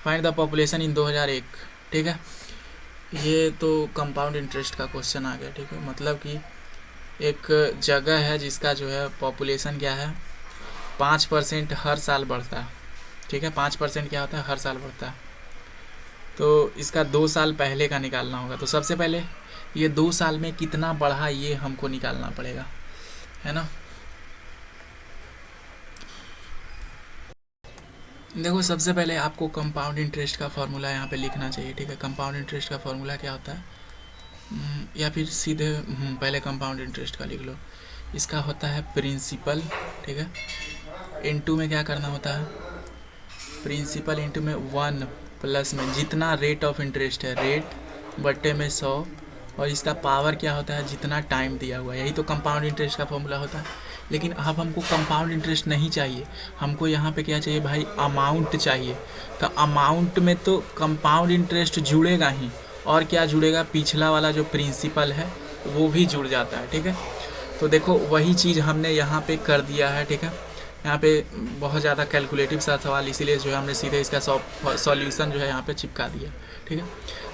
फाइंड द पॉपुलेशन इन 2001। ठीक है, ये तो कंपाउंड इंटरेस्ट का क्वेश्चन आ गया। ठीक है, मतलब कि एक जगह है जिसका जो है पॉपुलेशन क्या है, 5% हर साल बढ़ता है। ठीक है, 5% क्या होता है, हर साल बढ़ता है। तो इसका 2 साल पहले का निकालना होगा। तो सबसे पहले ये 2 साल में कितना बढ़ा ये हमको निकालना पड़ेगा, है ना। देखो सबसे पहले आपको कंपाउंड इंटरेस्ट का फॉर्मूला यहाँ पे लिखना चाहिए। ठीक है, कंपाउंड इंटरेस्ट का फॉर्मूला क्या होता है, या फिर सीधे पहले कंपाउंड इंटरेस्ट का लिख लो। इसका होता है प्रिंसिपल। ठीक है, इनटू में क्या करना होता है, प्रिंसिपल इनटू में 1 प्लस में जितना रेट ऑफ इंटरेस्ट है, रेट बट्टे में 100, और इसका पावर क्या होता है, जितना टाइम दिया हुआ है। यही तो कंपाउंड इंटरेस्ट का फॉर्मूला होता है। लेकिन अब हमको कंपाउंड इंटरेस्ट नहीं चाहिए, हमको यहाँ पे क्या चाहिए भाई, अमाउंट चाहिए। तो अमाउंट में तो कंपाउंड इंटरेस्ट जुड़ेगा ही, और क्या जुड़ेगा, पिछला वाला जो प्रिंसिपल है वो भी जुड़ जाता है। ठीक है, तो देखो वही चीज़ हमने यहाँ पे कर दिया है। ठीक है, यहाँ पे बहुत ज़्यादा कैलकुलेटिव सा सवाल, इसीलिए जो है हमने सीधे इसका सॉल्यूशन जो है यहाँ पे चिपका दिया। ठीक है,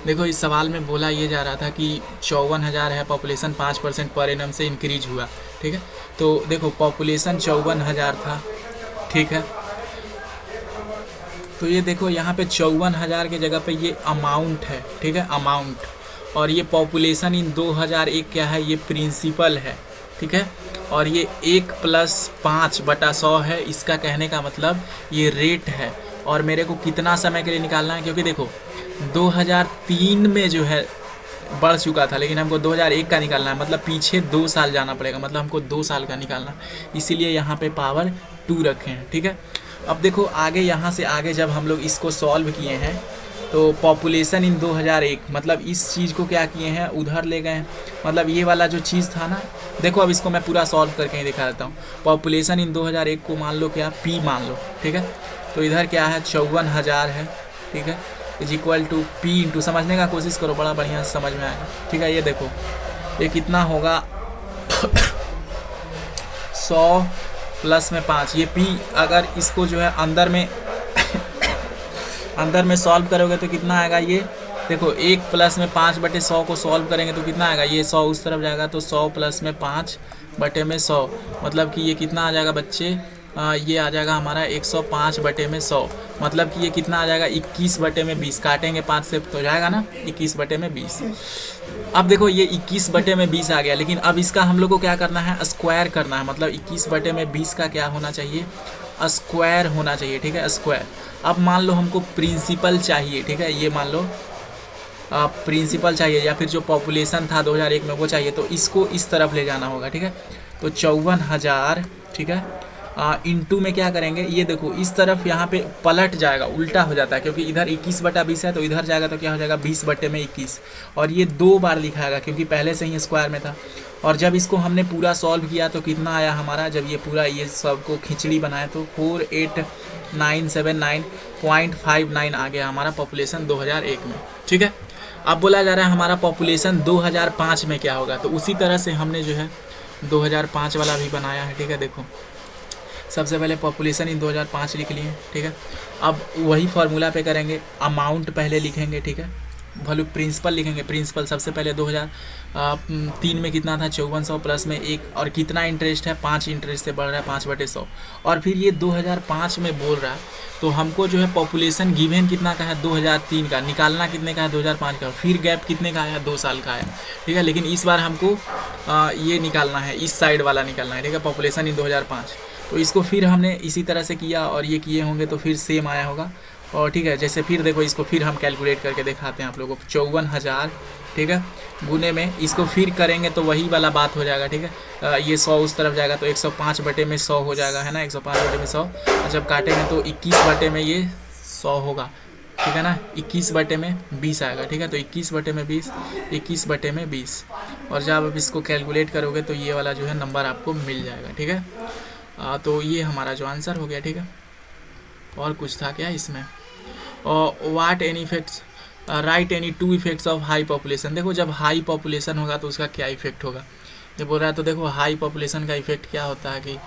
देखो इस सवाल में बोला ये जा रहा था कि 54,000 है, पॉपुलेशन 5% पर एनम से इंक्रीज हुआ। ठीक है, तो देखो पॉपुलेशन 54,000 था। ठीक है, तो ये देखो यहाँ पे 54,000 के जगह पे ये अमाउंट है। ठीक है, अमाउंट, और ये पॉपुलेशन इन 2001 क्या है, ये प्रिंसिपल है। ठीक है, और ये 1 + 5/100 है। इसका कहने का मतलब ये रेट है, और मेरे को कितना समय के लिए निकालना है, क्योंकि देखो 2003 में जो है बढ़ चुका था, लेकिन हमको 2001 का निकालना है, मतलब पीछे 2 साल जाना पड़ेगा, मतलब हमको 2 साल का निकालना, इसीलिए यहाँ पे पावर 2 रखे हैं। ठीक है, अब देखो आगे, यहाँ से आगे जब हम लोग इसको सॉल्व किए हैं तो पॉपुलेशन इन 2001, मतलब इस चीज़ को क्या किए हैं, उधर ले गए हैं। मतलब ये वाला जो चीज़ था ना, देखो अब इसको मैं पूरा सॉल्व करके ही दिखा देता हूँ। पॉपुलेशन इन 2001 को मान लो क्या, P मान लो। ठीक है, तो इधर क्या है, 54,000 है। ठीक है, is equal to P into, समझने का कोशिश करो, बड़ा बढ़िया से समझ में आएगा। ठीक है, ये देखो ये कितना होगा 100 प्लस में 5, ये P, अगर इसको जो है अंदर में सॉल्व करोगे तो कितना आएगा, ये देखो 1 + में 5/100 को सॉल्व करेंगे तो कितना आएगा, ये 100 उस तरफ जाएगा, तो 100 + में 5/100, मतलब कि ये कितना आ जाएगा बच्चे, ये आ जाएगा हमारा 105/100, मतलब कि ये कितना आ जाएगा, 21/20। काटेंगे 5 से तो जाएगा ना 21/20। अब देखो ये 21/20 आ गया, लेकिन अब इसका हम लोग को क्या करना है, स्क्वायर करना है। मतलब 21/20 का क्या होना चाहिए, स्क्वायर होना चाहिए। ठीक है, स्क्वायर। अब मान लो हमको प्रिंसिपल चाहिए। ठीक है, ये मान लो प्रिंसिपल चाहिए, या फिर जो पॉपुलेशन था 2001 में वो चाहिए, तो इसको इस तरफ ले जाना होगा। ठीक है, तो 54,000, ठीक है, इंटू में क्या करेंगे, ये देखो इस तरफ यहाँ पे पलट जाएगा, उल्टा हो जाता है, क्योंकि इधर 21/20 है, तो इधर जाएगा तो क्या हो जाएगा 20/21, और ये 2 बार लिखाएगा क्योंकि पहले से ही स्क्वायर में था। और जब इसको हमने पूरा सॉल्व किया तो कितना आया हमारा, जब ये पूरा ये सबको खिचड़ी बनाए तो 48,979.59 आ गया हमारा पॉपुलेशन 2001 में। ठीक है, अब बोला जा रहा है हमारा पॉपुलेशन 2005 में क्या होगा, तो उसी तरह से हमने जो है 2005 वाला भी बनाया है। ठीक है, देखो सबसे पहले पॉपुलेशन इन 2005 लिख लिए, ठीक है। अब वही फार्मूला पे करेंगे, अमाउंट पहले लिखेंगे, ठीक है। वैल्यू प्रिंसिपल लिखेंगे, प्रिंसिपल सबसे पहले 2003 में कितना था 5400 प्लस में एक, और कितना इंटरेस्ट है 5 इंटरेस्ट से बढ़ रहा है 5/100, और फिर ये 2005 में बोल रहा है, तो हमको जो है पॉपुलेशन गिवन कितना का है 2003 का, निकालना कितने का है 2005 का, फिर गैप कितने का है 2 साल का है, ठीक है। लेकिन इस बार हमको ये निकालना है, इस साइड वाला निकालना है, ठीक है, पॉपुलेशन इन 2005। तो इसको फिर हमने इसी तरह से किया और ये किए होंगे तो फिर सेम आया होगा, और ठीक है। जैसे फिर देखो इसको फिर हम कैलकुलेट करके दिखाते हैं आप लोगों को, 54,000, ठीक है, गुने में इसको फिर करेंगे तो वही वाला बात हो जाएगा, ठीक है। ये 100 उस तरफ जाएगा तो 105/100 हो जाएगा, है ना, 105/100, और जब काटेंगे तो 21 में ये 100 होगा, ठीक है ना, 21/20 आएगा, ठीक है। तो 21/20, 21/20, और जब आप इसको कैलकुलेट करोगे तो ये वाला जो है नंबर आपको मिल जाएगा, ठीक है। तो ये हमारा जो आंसर हो गया, ठीक है। और कुछ था क्या इसमें, और what any effects, right any 2 effects of high population. देखो जब हाई पॉपुलेशन होगा तो उसका क्या इफेक्ट होगा, ये बोल रहा है। तो देखो हाई पॉपुलेशन का इफेक्ट क्या होता है कि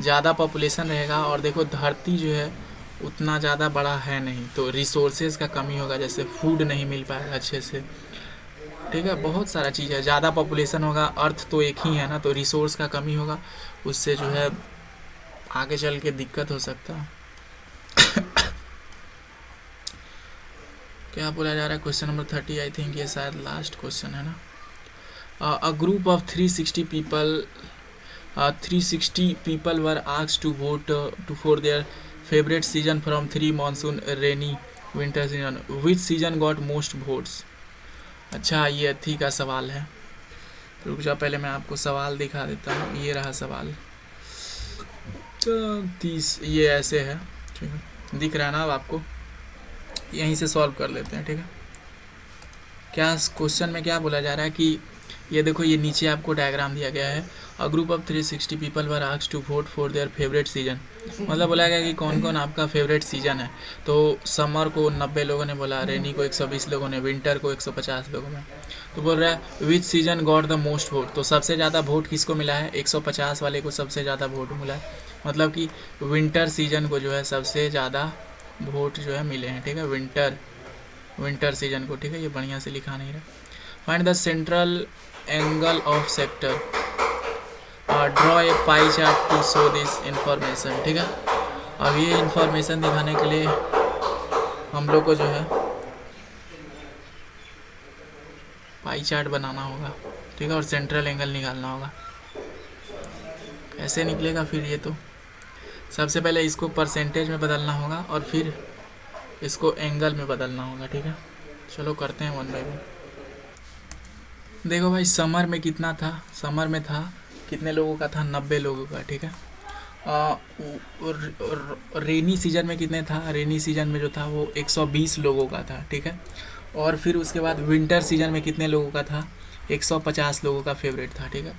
ज़्यादा पॉपुलेशन रहेगा, और देखो धरती जो है उतना ज़्यादा बड़ा है नहीं, तो रिसोर्सेज का कमी होगा, जैसे फूड नहीं मिल पाएगा अच्छे से, ठीक है। बहुत सारा चीज़ है, ज़्यादा पॉपुलेशन होगा, अर्थ तो एक ही है ना, तो रिसोर्स का कमी होगा, उससे जो है आगे चल के दिक्कत हो सकता है। क्या बोला जा रहा है, क्वेश्चन नंबर 30, आई थिंक ये शायद लास्ट क्वेश्चन है ना। A group of 360 people were asked to vote to for their favourite season from 3 monsoon, rainy, winter season, which season got most votes. अच्छा ये अथी का सवाल है, रुक जाओ पहले मैं आपको सवाल दिखा देता हूँ। ये रहा सवाल, 30, ये ऐसे है, ठीक है, दिख रहा है ना अब आपको, यहीं से सॉल्व कर लेते हैं, ठीक है। क्या क्वेश्चन में क्या बोला जा रहा है कि ये देखो, ये नीचे आपको डायग्राम दिया गया है, a group of 360 people were asked to vote for their favourite season, मतलब बोला गया कि कौन कौन आपका फेवरेट सीजन है। तो समर को 90 लोगों ने बोला, रेनी को 120 लोगों ने, विंटर को 150 लोगों ने। तो बोल रहा है विच season got the most vote, तो सबसे ज़्यादा वोट किसको मिला है, 150 वाले को सबसे ज़्यादा वोट मिला है, मतलब कि विंटर सीजन को जो है सबसे ज़्यादा वोट जो है मिले हैं, ठीक है, विंटर सीजन को, ठीक है। ये बढ़िया से लिखा नहीं रहा। Find the central angle of sector, draw a pie chart to show this information, ठीक है। अब ये इंफॉर्मेशन दिखाने के लिए हम लोग को जो है पाई चार्ट बनाना होगा, ठीक है, और सेंट्रल एंगल निकालना होगा। कैसे निकलेगा फिर ये, तो सबसे पहले इसको परसेंटेज में बदलना होगा और फिर इसको एंगल में बदलना होगा, ठीक है। चलो करते हैं 1 बाय 1। देखो भाई समर में कितना था, समर में था कितने लोगों का था, 90 लोगों का, ठीक है। रेनी सीजन में कितने था, रेनी सीजन में जो था वो 120 लोगों का था, ठीक है। और फिर उसके बाद विंटर सीजन में कितने लोगों का था, 150 लोगों का फेवरेट था, ठीक है।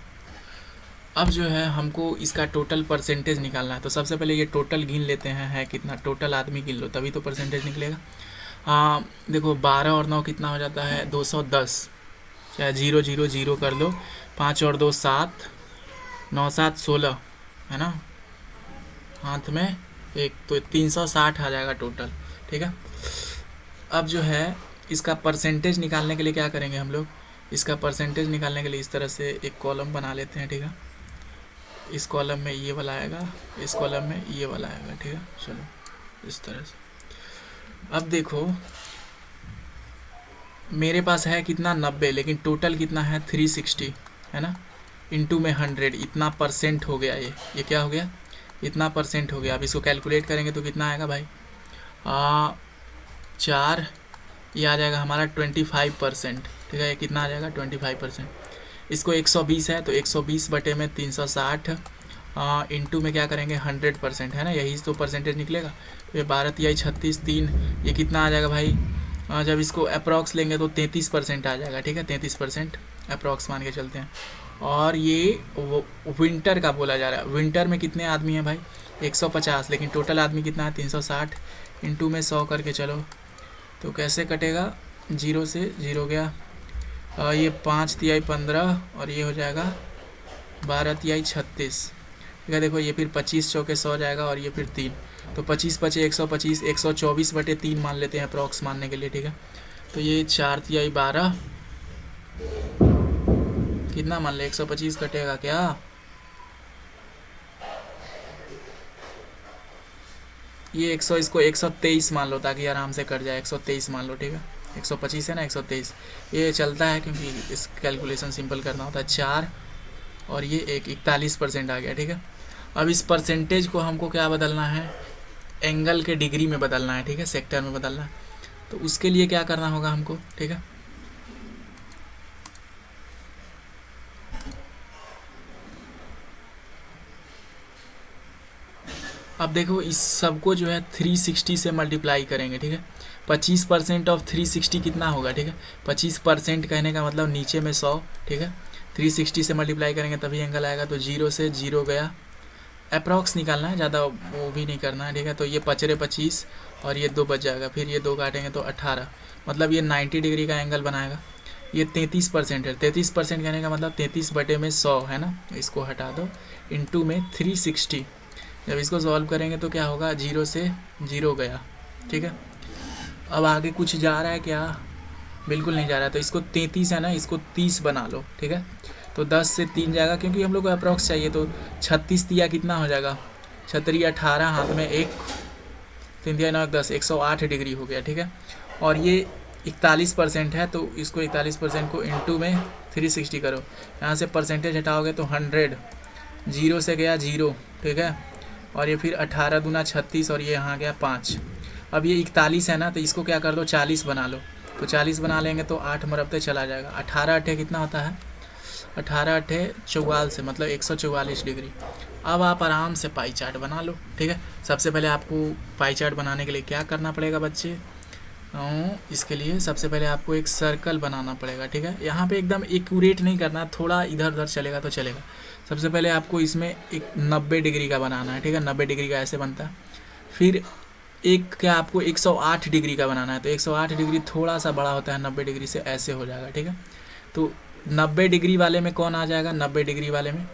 अब जो है हमको इसका टोटल परसेंटेज निकालना है, तो सबसे पहले ये टोटल गिन लेते हैं, है कितना, टोटल आदमी गिन लो तभी तो परसेंटेज निकलेगा। देखो 12 और 9 कितना हो जाता है 210, चाहे 0 0 0 कर लो, 5 और 2 7, 9 7 16, है ना, हाथ में एक, तो 360 आ जाएगा टोटल, ठीक है। अब जो है इसका परसेंटेज निकालने के लिए क्या करेंगे हम लोग, इसका परसेंटेज निकालने के लिए इस तरह से एक कॉलम बना लेते हैं, ठीक है। इस कॉलम में ये वाला आएगा, इस कॉलम में ये वाला आएगा, ठीक है। चलो इस तरह से, अब देखो मेरे पास है कितना 90, लेकिन टोटल कितना है 360, है ना, इंटू में 100, इतना परसेंट हो गया, ये क्या हो गया, इतना परसेंट हो गया। अब इसको कैलकुलेट करेंगे तो कितना आएगा भाई, 4, ये आ जाएगा हमारा 25%, ठीक है। ये कितना आ जाएगा 25%। इसको 120 है तो 120 बटे में 360 इंटू में क्या करेंगे 100%, है ना, यही तो परसेंटेज निकलेगा। तो ये 12 तिहाई 36 3, ये कितना आ जाएगा भाई, जब इसको अप्रॉक्स लेंगे तो 33% आ जाएगा, ठीक है, 33% अप्रॉक्स मान के चलते हैं। और ये विंटर का बोला जा रहा है, विंटर में कितने आदमी हैं भाई 150, लेकिन टोटल आदमी कितना है 360, इंटू में 100 करके चलो, तो कैसे कटेगा, 0 से 0 गया, ये 5 तिहाई 15 और ये हो जाएगा 12 तिहाई 36, ठीक है। देखो ये फिर 25 चौके 100 जाएगा और ये फिर 3, तो 25 बचे 125, 124/3 मान लेते हैं अप्रॉक्स मानने के लिए, ठीक है। तो ये 4 तिहाई 12, कितना मान ले, 125 कटेगा क्या, ये 100, इसको 123 मान लो ताकि आराम से कट जाए, 123 मान लो, ठीक है। 125 है ना, 123 ये चलता है क्योंकि इस कैलकुलेशन सिंपल करना होता है। 4 और ये 41% आ गया, ठीक है। अब इस परसेंटेज को हमको क्या बदलना है, एंगल के डिग्री में बदलना है, ठीक है, सेक्टर में बदलना है। तो उसके लिए क्या करना होगा हमको, ठीक है। अब देखो इस सबको जो है 360 से मल्टीप्लाई करेंगे, ठीक है। 25% ऑफ 360 कितना होगा, ठीक है। 25% कहने का मतलब नीचे में 100, ठीक है। 360 से मल्टीप्लाई करेंगे तभी एंगल आएगा, तो 0 से 0 गया, अप्रॉक्स निकालना है, ज़्यादा वो भी नहीं करना है, ठीक है। तो ये 25 और ये 2 बच जाएगा, फिर ये 2 काटेंगे तो 18, मतलब ये 90 डिग्री का एंगल बनाएगा। ये 33% है, 33% कहने का मतलब 33/100 है ना, इसको हटा दो, इंटू में 360। जब इसको सॉल्व करेंगे तो क्या होगा, 0 से 0 गया, ठीक है। अब आगे कुछ जा रहा है क्या, बिल्कुल नहीं जा रहा है, तो इसको 33 है ना, इसको 30 बना लो, ठीक है। तो 10 से 3 जाएगा क्योंकि हम लोग को अप्रॉक्स चाहिए, तो 36 तिया कितना हो जाएगा, 36 18, हाथ में 1, 3 तिया 9 10, 108 डिग्री हो गया, ठीक है। और ये 41% है, तो इसको 41% को इंटू में 360 करो, यहाँ से परसेंटेज हटाओगे तो 100, 0 से गया 0, ठीक है। और ये फिर 18 दूना 36 और ये यहाँ गया 5। अब ये 41 है ना, तो इसको क्या कर दो, 40 बना लो, तो 40 बना लेंगे तो 8 मरबते चला जाएगा। 18 अठे कितना होता है, 18 अठे 44, मतलब 144 डिग्री। अब आप आराम से पाई चार्ट बना लो, ठीक है। सबसे पहले आपको पाई चार्ट बनाने के लिए क्या करना पड़ेगा बच्चे, इसके लिए सबसे पहले आपको एक सर्कल बनाना पड़ेगा, ठीक है। यहाँ पे एकदम एक्यूरेट नहीं करना, थोड़ा इधर उधर चलेगा तो चलेगा। सबसे पहले आपको इसमें एक 90 डिग्री का बनाना है, ठीक है। 90 डिग्री का ऐसे बनता है। फिर एक क्या आपको 108 डिग्री का बनाना है, तो 108 डिग्री थोड़ा सा बड़ा होता है 90 डिग्री से, ऐसे हो जाएगा, ठीक है। तो 90 डिग्री वाले में कौन आ जाएगा, 90 डिग्री वाले में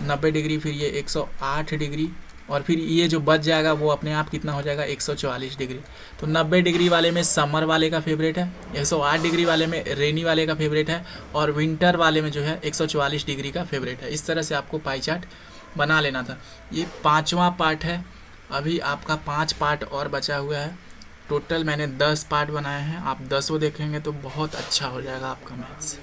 90 डिग्री, फिर ये 108 डिग्री, और फिर ये जो बच जाएगा वो अपने आप कितना हो जाएगा, 144 डिग्री। तो 90 डिग्री वाले में समर वाले का फेवरेट है, 108 डिग्री वाले में रेनी वाले का फेवरेट है, और विंटर वाले में जो है 144 डिग्री का फेवरेट है। इस तरह से आपको पाई चार्ट बना लेना था। ये 5वां पार्ट है, अभी आपका 5 पार्ट और बचा हुआ है। टोटल मैंने 10 पार्ट बनाए हैं, आप 10 देखेंगे तो बहुत अच्छा हो जाएगा आपका मैथ्स।